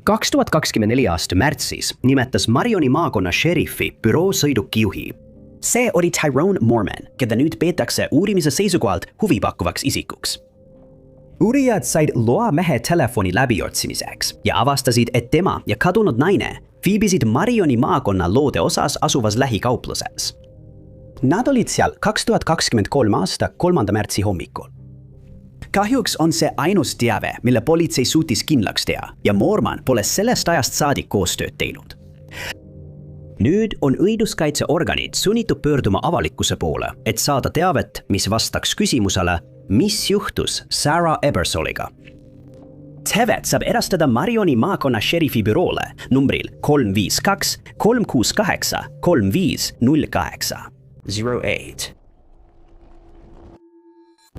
2024 aasta märtsis nimetas Marioni maakonna šeriffi büroo sõidukijuhi. See oli Tyrone Morman, keda nüüd peetakse uurimise seisukohalt huvipakkuvaks isikuks. Uurijad said loa mehe telefoni läbiotsimiseks ja avastasid, et tema ja kadunud naine viibisid Marioni maakonna loode osas asuvas lähikaupluses. Nad olid seal 2023 aasta 3. märtsi hommikul. Kahjuks on see ainus teave, mille politsei suutis kindlaks teha ja Morman pole sellest ajast saadik koostööd teinud. Nüüd on õiguskaitseorganid sunnitud pöörduma avalikkuse poole, et saada teavet, mis vastaks küsimusele, mis juhtus Sarah Ebersoliga. Teavet saab edastada Marioni maakonna šeriffi büroole numbril 352 368 3508 08.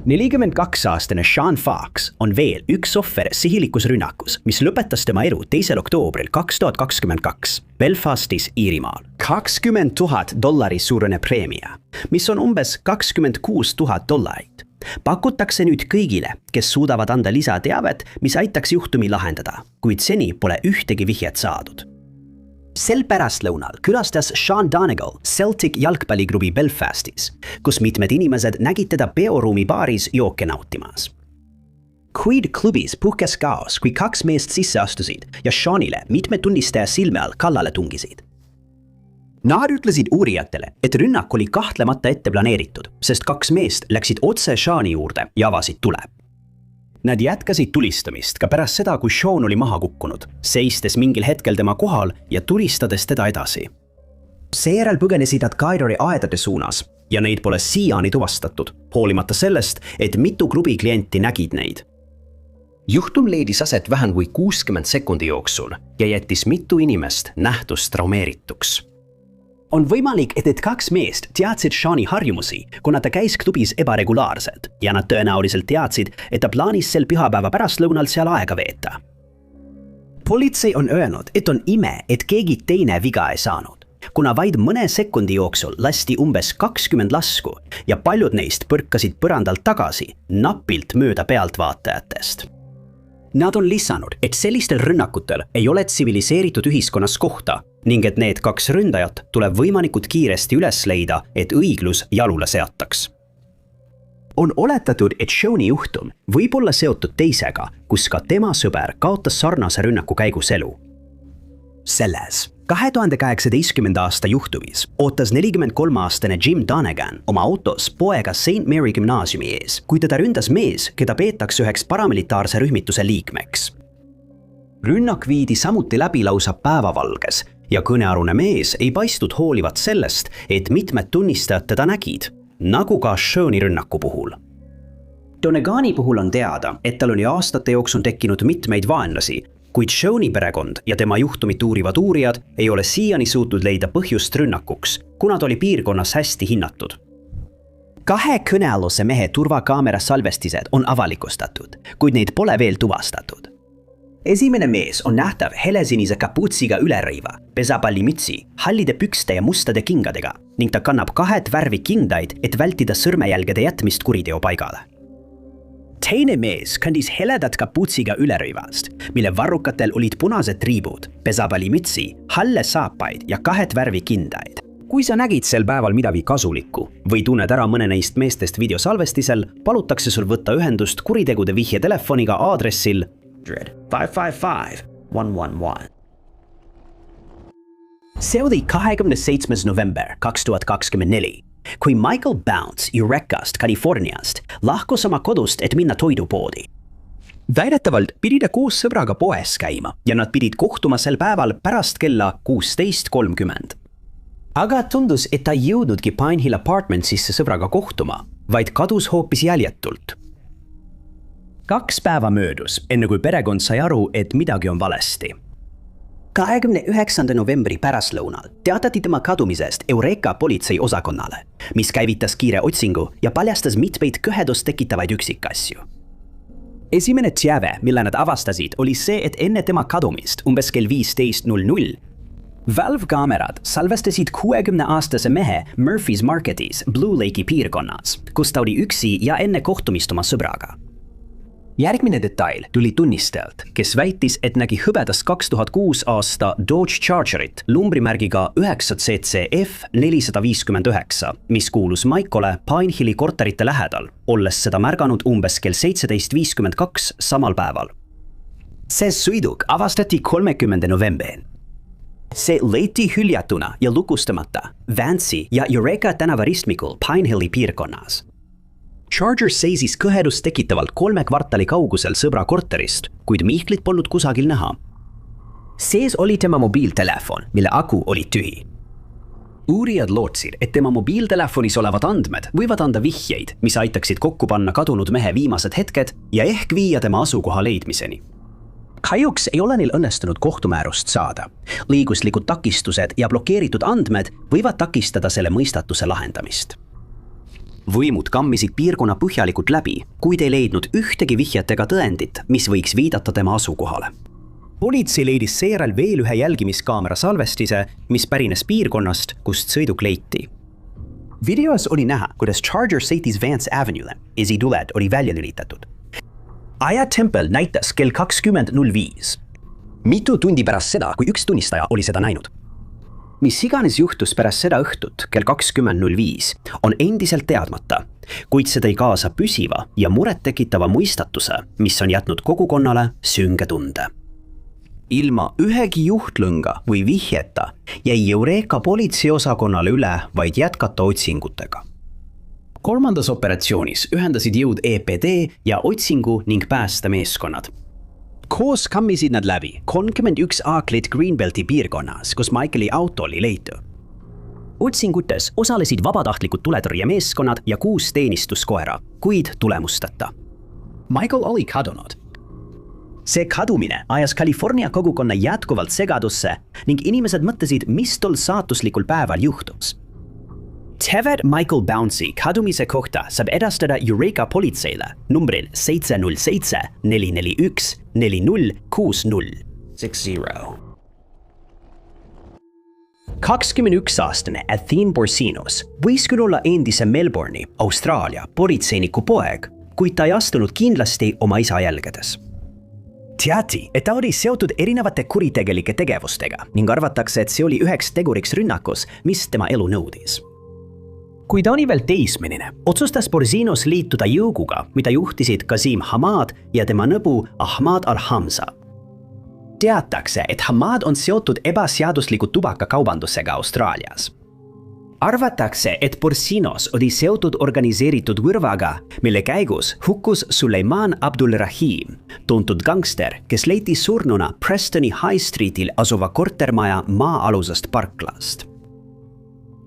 42-aastane Sean Fox on veel üks ohver sihilikus rünnakus, mis lõpetas tema elu 2. oktoobril 2022 Belfastis, Iirimaal. $20,000 suurune preemia, mis on umbes $26,000. Pakutakse nüüd kõigile, kes suudavad anda lisateavet, mis aitaks juhtumi lahendada, kuid seni pole ühtegi vihjet saadud. Sel pärastlõunal külastas Sean Donegal Celtic jalgpalligrupi Belfastis, kus mitmed inimesed nägid teda peoruumi baaris jooke nautimas. Kuid klubis puhkes kaos, kui 2 meest sisse astusid ja Seanile mitme tunnistaja silme all kallale tungisid. Nad ütlesid uurijatele, et rünnak oli kahtlemata ette planeeritud, sest 2 meest läksid otse Seani juurde ja avasid tule. Nad jätkasid tulistamist ka pärast seda, kui Sean oli maha kukkunud, seistes mingil hetkel tema kohal ja tulistades teda edasi. Seejärel põgenesid nad Kairori aedade suunas ja neid pole siiani tuvastatud, hoolimata sellest, et mitu klubi klienti nägid neid. Juhtum leidis aset vähem kui 60 sekundi jooksul ja jättis mitu inimest nähtust traumeerituks. On võimalik, et 2 meest teadsid Seani harjumusi, kuna ta käis klubis ebaregulaarselt ja nad tõenäoliselt teadsid, et ta plaanis sel pühapäeva pärastlõunal seal aega veeta. Politsei on öelnud, et on ime, et keegi teine viga ei saanud, kuna vaid mõne sekundi jooksul lasti umbes 20 lasku ja paljud neist põrkasid põrandalt tagasi, napilt mööda pealtvaatajatest. Nad on lisanud, et sellistel rünnakutel ei ole tsiviliseeritud ühiskonnas kohta ning et need 2 ründajat tuleb võimalikult kiiresti üles leida, et õiglus jalule seataks. On oletatud, et Shoni juhtum võib olla seotud teisega, kus ka tema sõber kaotas sarnase rünnaku käigus elu. Selles 2018. aasta juhtumis ootas 43-aastane Jim Donegan oma autos poega St. Mary gümnaasiumi ees, kui teda ründas mees, keda peetakse üheks paramilitaarse rühmituse liikmeks. Rünnak viidi samuti läbi lausa päevavalges ja kõnealune mees ei paistnud hoolivat sellest, et mitmed tunnistajad teda nägid, nagu ka Shoni rünnaku puhul. Donegani puhul on teada, et tal oli aastate jooksul tekkinud mitmeid vaenlasi, kuid Shoni perekond ja tema juhtumit uurivad uurijad ei ole siiani suutnud leida põhjust rünnakuks, kuna ta oli piirkonnas hästi hinnatud. 2 kõnealuse mehe turvakaamera salvestised on avalikustatud, kuid neid pole veel tuvastatud. Esimene mees on nähtav helesinise kapuutsiga ülerõiva, pesapallimütsi, hallide pükste ja mustade kingadega ning ta kannab 2 värvi kindaid, et vältida sõrmejälgede jätmist kuriteopaigale. Teine mees kandis heledat kapuutsiga ülerõivast, mille varrukatel olid punased triibud, pesapallimütsi, halle saapaid ja 2 värvi kindaid. Kui sa nägid sel päeval midagi kasulikku või tunned ära mõne neist meestest videosalvestisel, palutakse sul võtta ühendust kuritegude vihjetelefoniga aadressil 555-111. See oli 27. november 2024, kui Michael Bounce Eurekast, Californiast lahkus oma kodust, et minna toidupoodi. Väidetavalt pidi ta koos sõbraga poes käima ja nad pidid kohtuma sel päeval pärast kella 16:30. Aga tundus, et ta ei jõudnudki Pine Hill Apartmentsisse sõbraga kohtuma, vaid kadus hoopis jäljetult. 2 päeva möödus, enne kui perekond sai aru, et midagi on valesti. 29. novembri pärastlõunal teatati tema kadumisest Eureka politseiosakonnale, mis käivitas kiire otsingu ja paljastas mitmeid kõhedust tekitavaid üksikasju. Esimene teave, mille nad avastasid, oli see, et enne tema kadumist umbes kell 15:00 Valve-kaamerad salvestasid 60-aastase mehe Murphy's Marketis Blue Lake'i piirkonnas, kus ta oli üksi ja enne kohtumist oma sõbraga. Järgmine detail tuli tunnistajalt, kes väitis, et nägi hõbedas 2006 aasta Dodge Chargerit numbrimärgiga 9CCF 459, mis kuulus Michael'le Pine Hilli korterite lähedal, olles seda märganud umbes kell 17:52 samal päeval. See sõiduk avastati 30. novembril. See leiti hüljatuna ja lukustamata Vance'i ja Eureka tänava ristmikul Pine Hilli piirkonnas. Charger seisis kõhedust tekitavalt 3 kvartali kaugusel sõbra korterist, kuid Michlit polnud kusagil näha. Sees oli tema mobiiltelefon, mille aku oli tühi. Uurijad lootsid, et tema mobiiltelefonis olevad andmed võivad anda vihjeid, mis aitaksid kokku panna kadunud mehe viimased hetked ja ehk viia tema asukoha leidmiseni. Kahjuks ei ole neil õnnestunud kohtumäärust saada. Liiguslikud takistused ja blokeeritud andmed võivad takistada selle mõistatuse lahendamist. Võimud kammisid piirkonna põhjalikult läbi, kuid ei leidnud ühtegi vihjetega tõendit, mis võiks viidata tema asukohale. Politsei leidis seejärel veel ühe jälgimiskaamera salvestise, mis pärines piirkonnast, kust sõiduk leiti. Videos oli näha, kuidas Charger sõitis Vance Avenue'le, esituled oli välja lülitatud. Ajatempel näitas kell 20:05. Mitu tundi pärast seda, kui üks tunnistaja oli seda näinud. Mis iganes juhtus pärast seda õhtut kell 20:05 on endiselt teadmata, kuid see tõi kaasa püsiva ja murettekitava mõistatuse, mis on jätnud kogukonnale sünge tunde. Ilma ühegi juhtlõnga või vihjeta jäi Eureka politseiosakonnale üle vaid jätkata otsingutega. Kolmandas operatsioonis ühendasid jõud EPD ja otsingu ning päästemeeskonnad. Koos kammisid nad läbi 31 aaklit Greenbelti piirkonnas, kus Michaeli auto oli leitud. Otsingutes osalesid vabatahtlikud tuletõrjemeeskonnad ja 6 teenistuskoera, kuid tulemusteta. Michael oli kadunud. See kadumine ajas California kogukonna jätkuvalt segadusse ning inimesed mõtlesid, mis tol saatuslikul päeval juhtus. Teavet Michael Bounce'i kadumise kohta saab edastada Eureka politseile numbril 707 441 4060. 6-0. 21-aastane Athene Borsinos võis küll olla endise Melbourne'i, Austraalia politseiniku poeg, kuid ta ei astunud kindlasti oma isa jälgedes. Teati, et ta oli seotud erinevate kuritegelike tegevustega ning arvatakse, et see oli üheks teguriks rünnakus, mis tema elu nõudis. Kui ta oli veel teismeline, otsustas Borsinos liituda jõuguga, mida juhtisid Qasim Hamad ja tema nõbu Ahmad Al-Hamza. Teatakse, et Hamad on seotud ebaseadusliku tubakakaubandusega Austraalias. Arvatakse, et Borsinos oli seotud organiseeritud võrvaga, mille käigus hukkus Suleiman Abdulrahim, tuntud gangster, kes leiti surnuna Prestoni High Streetil asuva kortermaja maa-alusest parklast.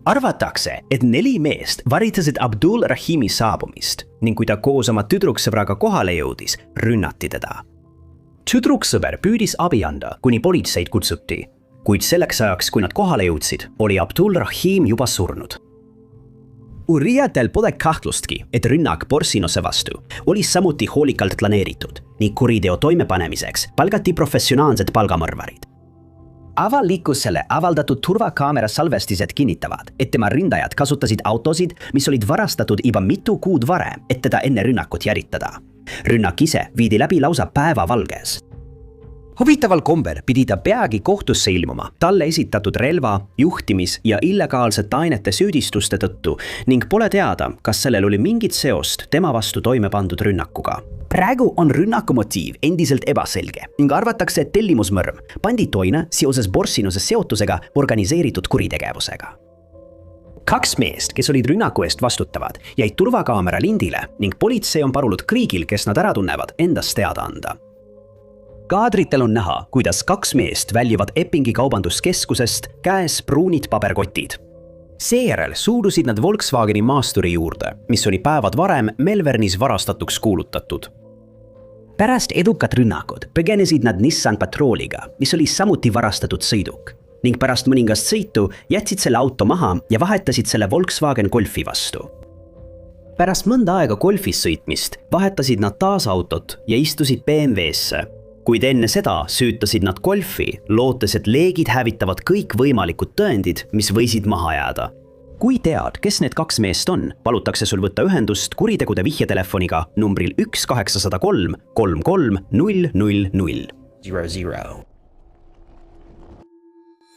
Arvatakse, et 4 meest varitasid Abdulrahimi saabumist ning kui ta koos oma tüdruksõbraga kohale jõudis, rünnati teda. Tüdruksõber püüdis abi anda, kuni politseid kutsuti, kuid selleks ajaks, kui nad kohale jõudsid, oli Abdulrahim juba surnud. Uurijatel pole kahtlustki, et rünnak Borsinose vastu oli samuti hoolikalt planeeritud ning kuriteo toimepanemiseks palgati professionaalsed palgamõrvarid. Avalikkusele avaldatud turvakaamera salvestised kinnitavad, et tema ründajad kasutasid autosid, mis olid varastatud juba mitu kuud varem, et teda enne rünnakut järitada. Rünnak ise viidi läbi lausa päevavalges. Huvitaval kombel pidi ta peagi kohtusse ilmuma talle esitatud relva, juhtimis- ja illegaalsete ainete süüdistuste tõttu ning pole teada, kas sellel oli mingit seost tema vastu toime pandud rünnakuga. Praegu on rünnaku motiiv endiselt ebaselge ning arvatakse, et tellimusmõrv pandi toime seoses Borsinose seotusega organiseeritud kuritegevusega. 2 meest, kes olid rünnaku eest vastutavad, jäid turvakaamera lindile ning politsei on palunud kõigil, kes nad ära tunnevad, endast teada anda. Kaadritel on näha, kuidas 2 meest väljuvad Eppingi kaubanduskeskusest käes pruunid paberkotid. Seejärel suudusid nad Volkswageni maasturi juurde, mis oli päevad varem Melbourne'is varastatuks kuulutatud. Pärast edukat rünnakut põgenesid nad Nissan Patroliga, mis oli samuti varastatud sõiduk, ning pärast mõningast sõitu jätsid selle auto maha ja vahetasid selle Volkswagen Golfi vastu. Pärast mõnda aega Golfis sõitmist vahetasid nad taas autot ja istusid BMW-sse, kuid enne seda süütasid nad Golfi, lootes, et leegid hävitavad kõik võimalikud tõendid, mis võisid maha jääda. Kui tead, kes need 2 meest on, palutakse sul võtta ühendust kuritegude vihjetelefoniga numbril 1803 33 000. 0-0.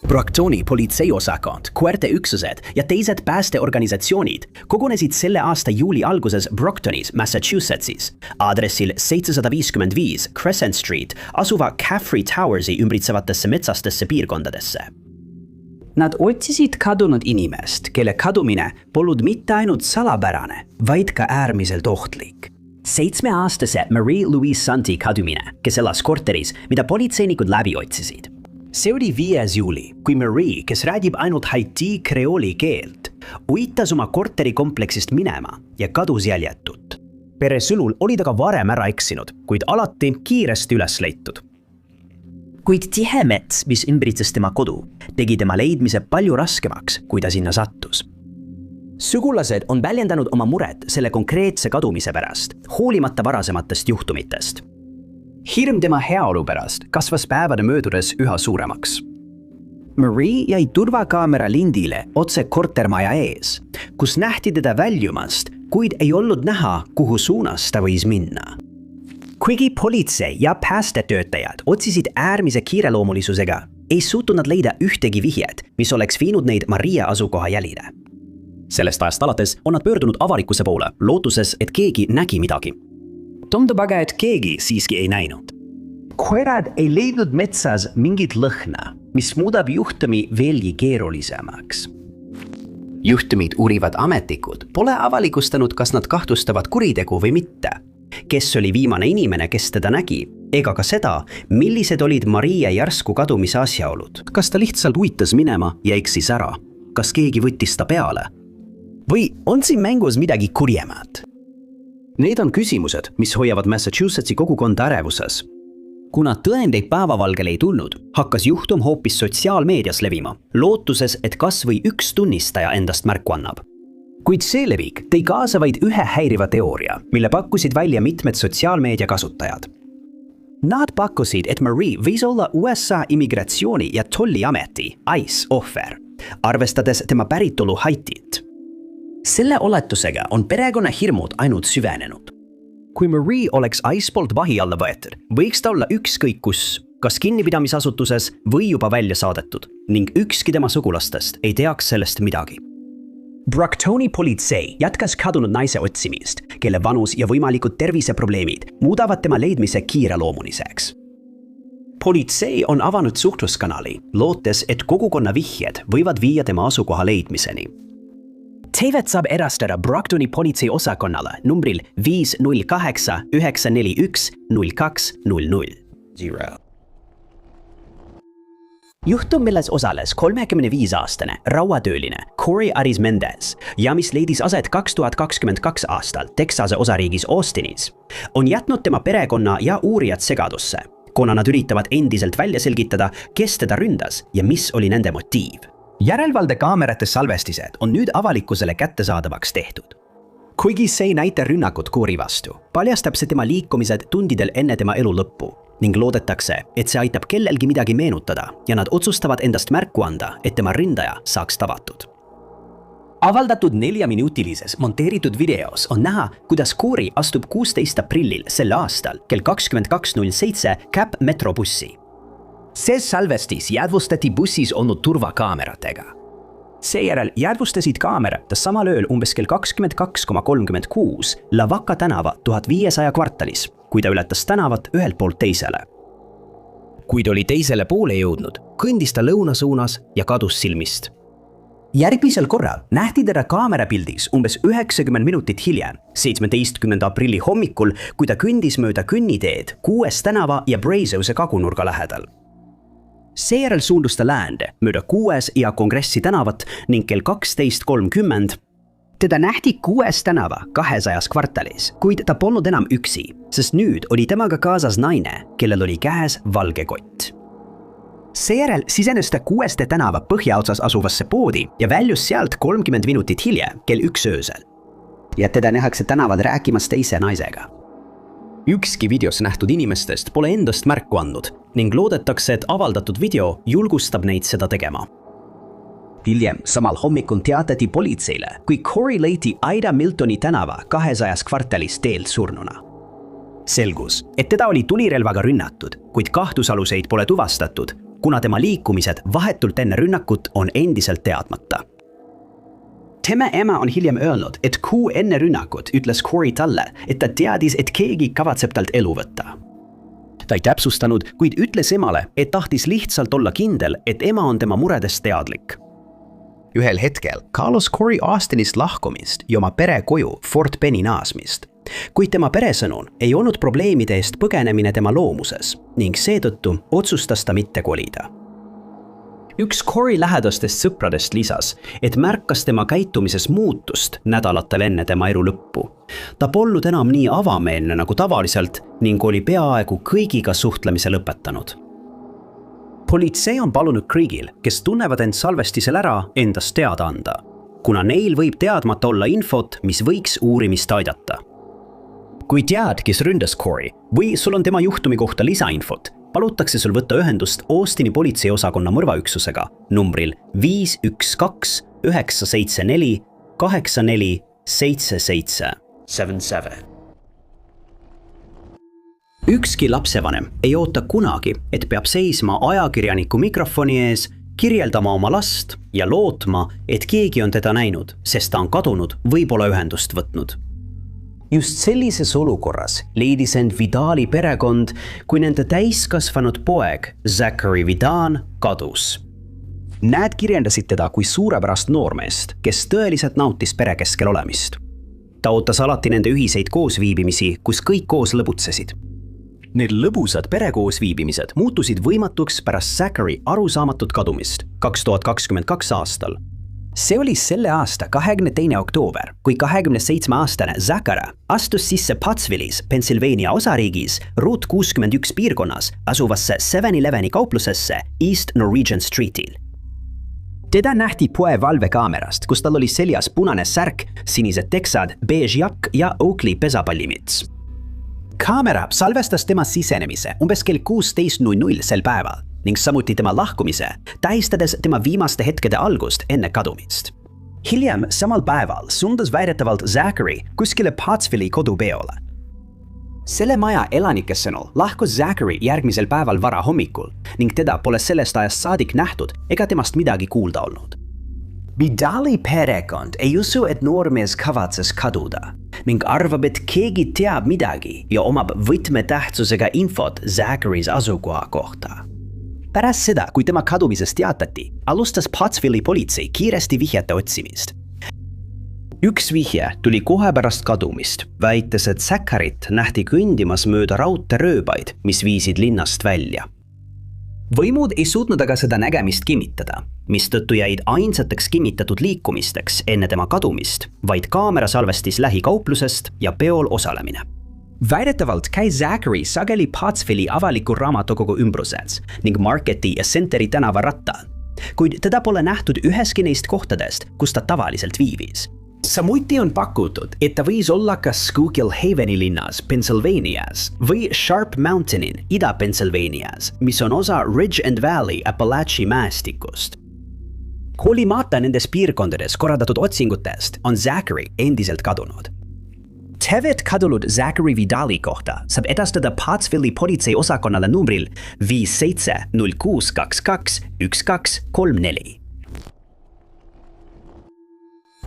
Brocktoni politseiosakond, koerteüksused ja teised päästeorganisatsioonid kogunesid selle aasta juuli alguses Brocktonis, Massachusettsis, aadressil 755 Crescent Street asuva Caffrey Towersi ümbritsevatesse metsastesse piirkondadesse. Nad otsisid kadunud inimest, kelle kadumine polnud mitte ainult salapärane, vaid ka äärmiselt ohtlik. 7-aastase Marie Louise Santi kadumine, kes elas korteris, mida politseinikud läbi otsisid. See oli 5. juuli, kui Marie, kes räägib ainult Haiti kreooli keelt, uitas oma korterikompleksist minema ja kadus jäljetut. Pere sõnul oli ta ka varem ära eksinud, kuid alati kiiresti üles leitud. Kuid tihe mets, mis ümbritses tema kodu, tegi tema leidmise palju raskemaks, kui ta sinna sattus. Sugulased on väljendanud oma muret selle konkreetse kadumise pärast, hoolimata varasematest juhtumitest. Hirm tema heaolu pärast kasvas päevade möödudes üha suuremaks. Marie jäi turvakaamera lindile otse kortermaja ees, kus nähti teda väljumast, kuid ei olnud näha, kuhu suunas ta võis minna. Kuigi politsei ja päästetöötajad otsisid äärmise kiireloomulisusega, ei suutnud nad leida ühtegi vihjet, mis oleks viinud neid Maria asukoha jälile. Sellest ajast alates on nad pöördunud avalikkuse poole, lootuses, et keegi nägi midagi. Tundub aga, et keegi siiski ei näinud. Koerad ei leidnud metsas mingit lõhna, mis muudab juhtumi veelgi keerulisemaks. Juhtumid uurivad ametikud pole avalikustanud, kas nad kahtlustavad kuritegu või mitte, kes oli viimane inimene, kes teda nägi, ega ka seda, millised olid Maria järsku kadumise asjaolud. Kas ta lihtsalt uitas minema ja eksis ära? Kas keegi võttis ta peale? Või on siin mängus midagi kurjemat? Need on küsimused, mis hoiavad Massachusettsi kogukonda ärevuses. Kuna tõendeid päevavalgele ei tulnud, hakkas juhtum hoopis sotsiaalmeedias levima, lootuses, et kas või üks tunnistaja endast märku annab. Kuid see levik tõi kaasa vaid ühe häiriva teooria, mille pakkusid välja mitmed sotsiaalmeedia kasutajad. Nad pakkusid, et Marie võis olla USA immigratsiooni- ja tolliameti ICE ohver, arvestades tema päritolu Haitilt. Selle oletusega on perekonna hirmud ainult süvenenud. Kui Marie oleks ICE poolt vahi alla võetud, võiks ta olla ükskõik kus, kas kinnipidamisasutuses või juba välja saadetud ning ükski tema sugulastest ei teaks sellest midagi. Brocktoni politsei jätkas kadunud naise otsimist, kelle vanus ja võimalikud terviseprobleemid muudavad tema leidmise kiireloomuliseks. Politsei on avanud suhtluskanali, lootes, et kogukonna vihjed võivad viia tema asukoha leidmiseni. Teavet saab edastada Brocktoni politsei osakonnale numbril 508 941 0200. Juhtum, milles osales 35-aastane rauatööline Corey Arismendez ja mis leidis aset 2022 aastal Texase osariigis Austinis, on jätnud tema perekonna ja uurijad segadusse, kuna nad üritavad endiselt välja selgitada, kes teda ründas ja mis oli nende motiiv. Järelevalvekaamerate salvestised on nüüd avalikkusele kättesaadavaks tehtud. Kuigi see ei näita rünnakut Corey vastu, paljastab see tema liikumised tundidel enne tema elu lõppu ning loodetakse, et see aitab kellelgi midagi meenutada ja nad otsustavad endast märku anda, et tema ründaja saaks tabatud. Avaldatud 4-minutilises monteeritud videos on näha, kuidas Corey astub 16 aprillil sel aastal kell 22:07 Cap metrobussi. See salvestis jäädvustati bussis olnud turvakaameratega. Seejärel jäädvustasid kaamerad ta samal ööl umbes kell 22:36 Lavaca tänava 1500 kvartalis, kui ta ületas tänavat ühelt poolt teisele. Kui ta oli teisele poole jõudnud, kõndis ta lõuna suunas ja kadus silmist. Järgmisel korral nähti teda kaamerapildis umbes 90 minutit hiljem, 17. aprilli hommikul, kui ta kõndis mööda kõnniteed 6. tänava ja Brazose kagunurga lähedal. Seejärel suundus ta läände mööda 6. ja Kongressi tänavat ning kell 12:30 teda nähti 6. tänava 200 kvartalis, kuid ta polnud enam üksi, sest nüüd oli temaga kaasas naine, kellel oli käes valge kott. Seejärel sisenes ta 6. tänava põhjaotsas asuvasse poodi ja väljus sealt 30 minutit hiljem kell 1 öösel. Ja teda nähakse tänaval rääkimas teise naisega. Ükski videos nähtud inimestest pole endast märku andnud ning loodetakse, et avaldatud video julgustab neid seda tegema. Hiljem samal hommikul teatati politseile, kui Corey leiti Ida Miltoni tänava 200 kvartalis teelt surnuna. Selgus, et teda oli tulirelvaga rünnatud, kuid kahtlusaluseid pole tuvastatud, kuna tema liikumised vahetult enne rünnakut on endiselt teadmata. Tema ema on hiljem öelnud, et kuu enne rünnakut ütles Corey talle, et ta teadis, et keegi kavatseb talt elu võtta. Ta ei täpsustanud, kuid ütles emale, et tahtis lihtsalt olla kindel, et ema on tema muredest teadlik. Ühel hetkel kaalus Corey Austinist lahkumist ja oma pere koju Fort Benni naasmist, kuid tema peresõnul ei olnud probleemide eest põgenemine tema loomuses ning seetõttu otsustas ta mitte kolida. Üks Corey lähedastest sõpradest lisas, et märkas tema käitumises muutust nädalatel enne tema elu lõppu. Ta polnud enam nii avameelne nagu tavaliselt ning oli peaaegu kõigiga suhtlemise lõpetanud. Politsei on palunud Kriegil, kes tunnevad end salvestisel ära, endast teada anda, kuna neil võib teadmata olla infot, mis võiks uurimist aidata. Kui tead, kes ründas Corey või sul on tema juhtumi kohta lisainfot, palutakse sul võtta ühendust Austini politseiosakonna mõrvaüksusega numbril 512 974 8477. Ükski lapsevanem ei oota kunagi, et peab seisma ajakirjaniku mikrofoni ees, kirjeldama oma last ja lootma, et keegi on teda näinud, sest ta on kadunud või pole ühendust võtnud. Just sellises olukorras leidis end Vidali perekond, kui nende täiskasvanud poeg Zachary Vidan kadus. Nad kirjendasid teda kui suurepärast noormeest, kes tõeliselt nautis pere keskel olemist. Ta ootas alati nende ühiseid koosviibimisi, kus kõik koos lõbutsesid. Need lõbusad perekoosviibimised muutusid võimatuks pärast Zachary arusaamatut kadumist 2022 aastal. See oli selle aasta 22. oktoober, kui 27-aastane Zachary astus sisse Pottsvillis, Pennsylvania osariigis Route 61 piirkonnas asuvasse 7-Eleveni kauplusesse East Norwegian Streetil. Teda nähti poe valvekaamerast, kus tal oli seljas punane särk, sinised teksad, beež jakk ja Oakley pesapallimits. Kaamera salvestas tema sisenemise umbes kell 16:00 sel päeval ning samuti tema lahkumise, tähistades tema viimaste hetkede algust enne kadumist. Hiljem samal päeval suundas väidetavalt Zachary kuskile Pottsvilli kodupeole. Selle maja elanike sõnul lahkus Zachary järgmisel päeval vara hommikul ning teda pole sellest ajast saadik nähtud ega temast midagi kuulda olnud. Vidali perekond ei usu, et noormees kavatses kaduda ning arvab, et keegi teab midagi ja omab võtmetähtsusega infot Zacharys asukoha kohta. Pärast seda, kui tema kadumisest teatati, alustas Pottsvilli politsei kiiresti vihjete otsimist. Üks vihje tuli kohe pärast kadumist, väites, et Zacharyt nähti kõndimas mööda raudteerööbaid, mis viisid linnast välja. Võimud ei suutnud aga seda nägemist kinnitada, mistõttu jäid ainsateks kinnitatud liikumisteks enne tema kadumist vaid kaamerasalvestis lähikauplusest ja peol osalemine. Väidetavalt käis Zachary sageli Pottsvilli avaliku raamatukogu ümbruses ning Marketi ja Centeri tänava rattal, kuid teda pole nähtud üheski neist kohtadest, kus ta tavaliselt viibis. Samuti on pakutud, et ta võis olla kas Schuylkill Haveni linnas Pennsylvanias või Sharp Mountainin Ida-Pennsylvanias, mis on osa Ridge and Valley Appalachia mäestikust. Hoolimata nendes piirkondades korraldatud otsingutest on Zachary endiselt kadunud. Tevet kadunud Zachary Vidali kohta saab edastada Pottsvilli politsei osakonnale numbril 5706221234.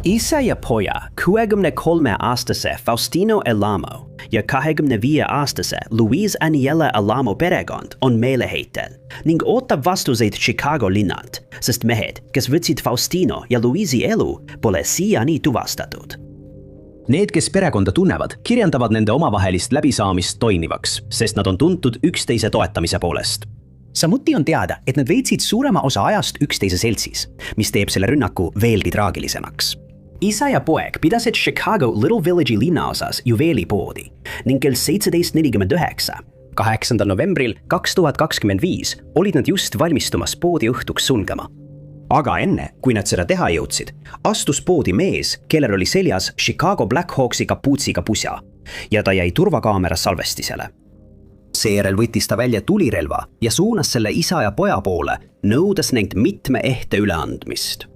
Isa ja poja 63-aastase Faustino Alamo ja 25-aastase Louise Aniela Alamo perekond on meeleheitel ning ootab vastuseid Chicago linnalt, sest mehed, kes võtsid Faustino ja Louise'i elu, pole siiani tuvastatud. Need, kes perekonda tunnevad, kirjandavad nende omavahelist läbisaamist toimivaks, sest nad on tuntud üksteise toetamise poolest. Samuti on teada, et nad veetsid suurema osa ajast üksteise seltsis, mis teeb selle rünnaku veelgi traagilisemaks. Isa ja poeg pidasid Chicago Little Village'i linnaosas juveelipoodi ning kell 17:49, 8. novembril 2025 olid nad just valmistumas poodi õhtuks sulgema. Aga enne, kui nad seda teha jõudsid, astus poodi mees, kellel oli seljas Chicago Blackhawksi kapuutsiga pusa ja ta jäi turvakaamera salvestisele. Seejärel võttis ta välja tulirelva ja suunas selle isa ja poja poole, nõudes neilt mitme ehte üleandmist.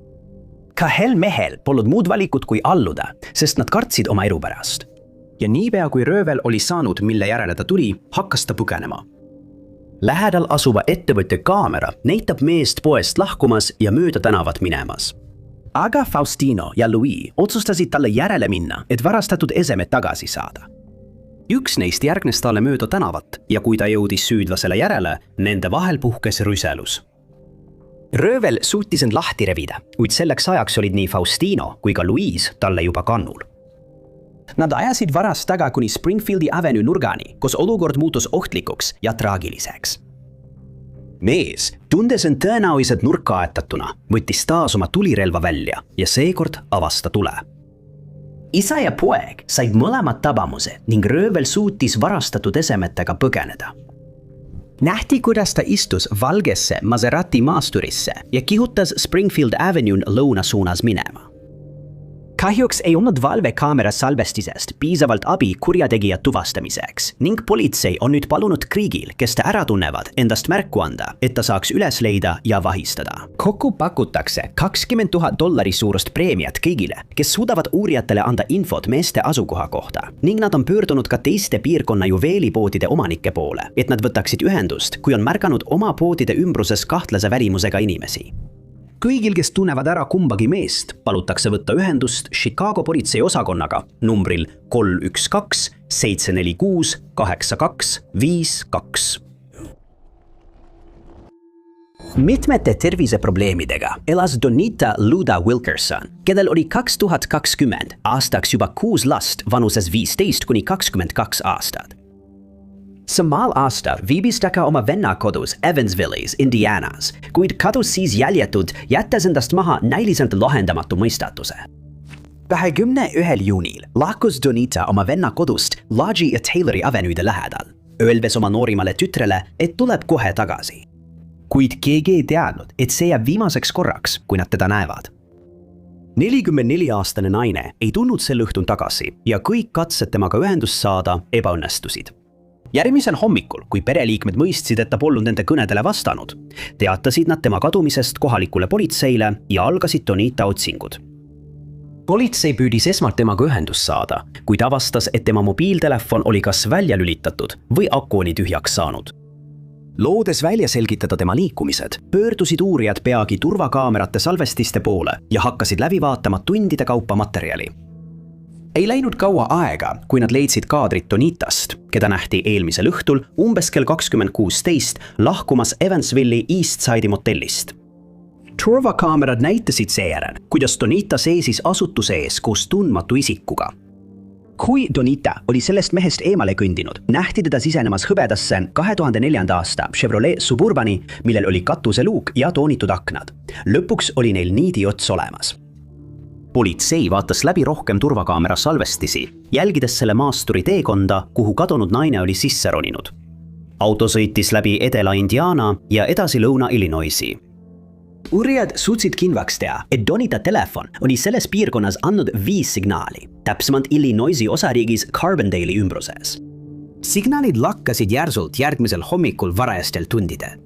Kahel mehel polnud muud valikut kui alluda, sest nad kartsid oma elu pärast. Ja niipea kui röövel oli saanud, mille järele ta tuli, hakkas ta põgenema. Lähedal asuva ettevõtte kaamera näitab meest poest lahkumas ja mööda tänavat minemas. Aga Faustino ja Louis otsustasid talle järele minna, et varastatud esemed tagasi saada. Üks neist järgnes talle mööda tänavat ja kui ta jõudis süüdlasele järele, nende vahel puhkes rüselus. Röövel suutis end lahti revida, kuid selleks ajaks olid nii Faustino kui ka Louise talle juba kannul. Nad ajasid varast taga kuni Springfieldi Avenue nurgani, kus olukord muutus ohtlikuks ja traagiliseks. Mees, tundes end tõenäoliselt nurka aetatuna, võttis taas oma tulirelva välja ja seekord avas ta tule. Isa ja poeg said mõlemad tabamuse ning röövel suutis varastatud esemetega põgeneda. Nähti, kuidas ta istus valgesse Maserati maasturisse ja kihutas Springfield Avenue lõuna suunas minema. Kahjuks ei olnud valvekaamera salvestisest piisavalt abi kurjategijat tuvastamiseks ning politsei on nüüd palunud Kriegil, kes ta ära tunnevad, endast märku anda, et ta saaks üles leida ja vahistada. Kokku pakutakse $20,000 suurust preemiat kõigile, kes suudavad uurijatele anda infot meeste asukoha kohta ning nad on pöördunud ka teiste piirkonna juveelipoodide omanike poole, et nad võtaksid ühendust, kui on märganud oma poodide ümbruses kahtlase välimusega inimesi. Kõigil, kes tunnevad ära kumbagi meest, palutakse võtta ühendust Chicago politsei osakonnaga numbril 312-746-8252. Mitmete terviseprobleemidega elas Donita Luda Wilkerson, kellel oli 2020 aastaks juba 6 last vanuses 15 kuni 22 aastat. Samal aastal viibis ta ka oma venna kodus Evansvilles, Indianas, kuid kadus siis jäljetud, jättes endast maha näiliselt lahendamatu mõistatuse. 21. juunil lahkus Donita oma venna kodust Lodge ja Taylori Avenue'de lähedal, öeldes oma noorimale tütrele, et tuleb kohe tagasi. Kuid keegi ei teadnud, et see jääb viimaseks korraks, kui nad teda näevad. 44-aastane naine ei tulnud sel õhtun tagasi ja kõik katsed temaga ühendust saada ebaõnnestusid. Järgmisel hommikul, kui pereliikmed mõistsid, et ta polnud nende kõnedele vastanud, teatasid nad tema kadumisest kohalikule politseile ja algasid Donita otsingud. Politsei püüdis esmalt temaga ühendust saada, kuid avastas, et tema mobiiltelefon oli kas välja lülitatud või aku oli tühjaks saanud. Loodes välja selgitada tema liikumised, pöördusid uurijad peagi turvakaamerate salvestiste poole ja hakkasid läbi vaatama tundide kaupa materjali. Ei läinud kaua aega, kui nad leidsid kaadrit Donitast, keda nähti eelmisel õhtul umbes kell 20:16 lahkumas Evansville'i Eastside'i motellist. Turvakaamerad näitasid seejärel, kuidas Donita seisis asutuse ees koos tundmatu isikuga. Kui Donita oli sellest mehest eemale kõndinud, nähti teda sisenemas hõbedasse 2004. aasta Chevrolet Suburbani, millel oli katuseluuk ja toonitud aknad. Lõpuks oli neil niidiots olemas. Politsei vaatas läbi rohkem turvakaamera salvestisi, jälgides selle maasturi teekonda, kuhu kadunud naine oli sisse roninud. Auto sõitis läbi Edela Indiana ja edasi Lõuna Illinoisi. Uurijad suutsid kindlaks teha, et Donita telefon oli selles piirkonnas andnud 5 signaali, täpsemalt Illinoisi osariigis Carbondale'i ümbruses. Signaalid lakkasid järsult järgmisel hommikul varajastel tundidel.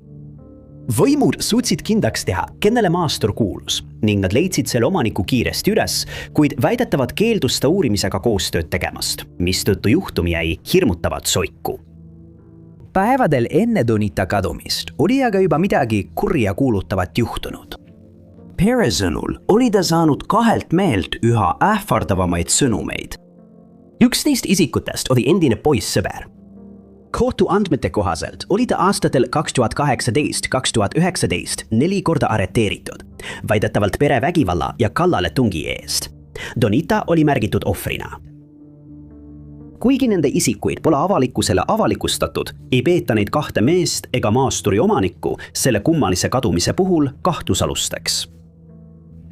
Võimud suutsid kindlaks teha, kennele maastur kuulus ning nad leidsid selle omaniku kiiresti üles, kuid väidetavad keeldus ta uurimisega koostööd tegemast, mistõttu juhtum jäi hirmutavat soiku. Päevadel enne Donita kadumist oli aga juba midagi kurja kuulutavat juhtunud. Pere sõnul oli ta saanud 2 mehelt üha ähvardavamaid sõnumeid. Üks neist isikutest oli endine poissõber. Kohtu andmete kohaselt oli ta aastatel 2018-2019 4 korda arreteeritud, väidetavalt perevägivalla ja kallaletungi eest. Donita oli märgitud ohvrina. Kuigi nende isikuid pole avalikkusele avalikustatud, ei peeta neid 2 meest ega maasturi omanikku selle kummalise kadumise puhul kahtlusalusteks.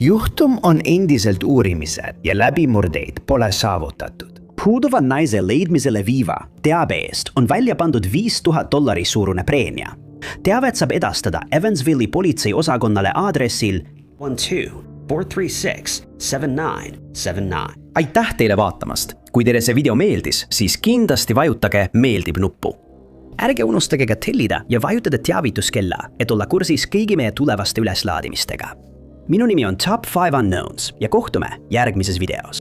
Juhtum on endiselt uurimisel ja läbimurdeid pole saavutatud. Puuduva naise leidmisele viiva teabe eest on välja pandud $5000 suurune preemia. Teavet saab edastada Evansville'i politsei osakonnale aadressil 12-436-7979. Aitäh teile vaatamast! Kui teile see video meeldis, siis kindlasti vajutage meeldib nuppu. Ärge unustage ka tellida ja vajutada teavituskella, et olla kursis kõigi meie tulevaste üleslaadimistega. Minu nimi on Top 5 Unknowns ja kohtume järgmises videos.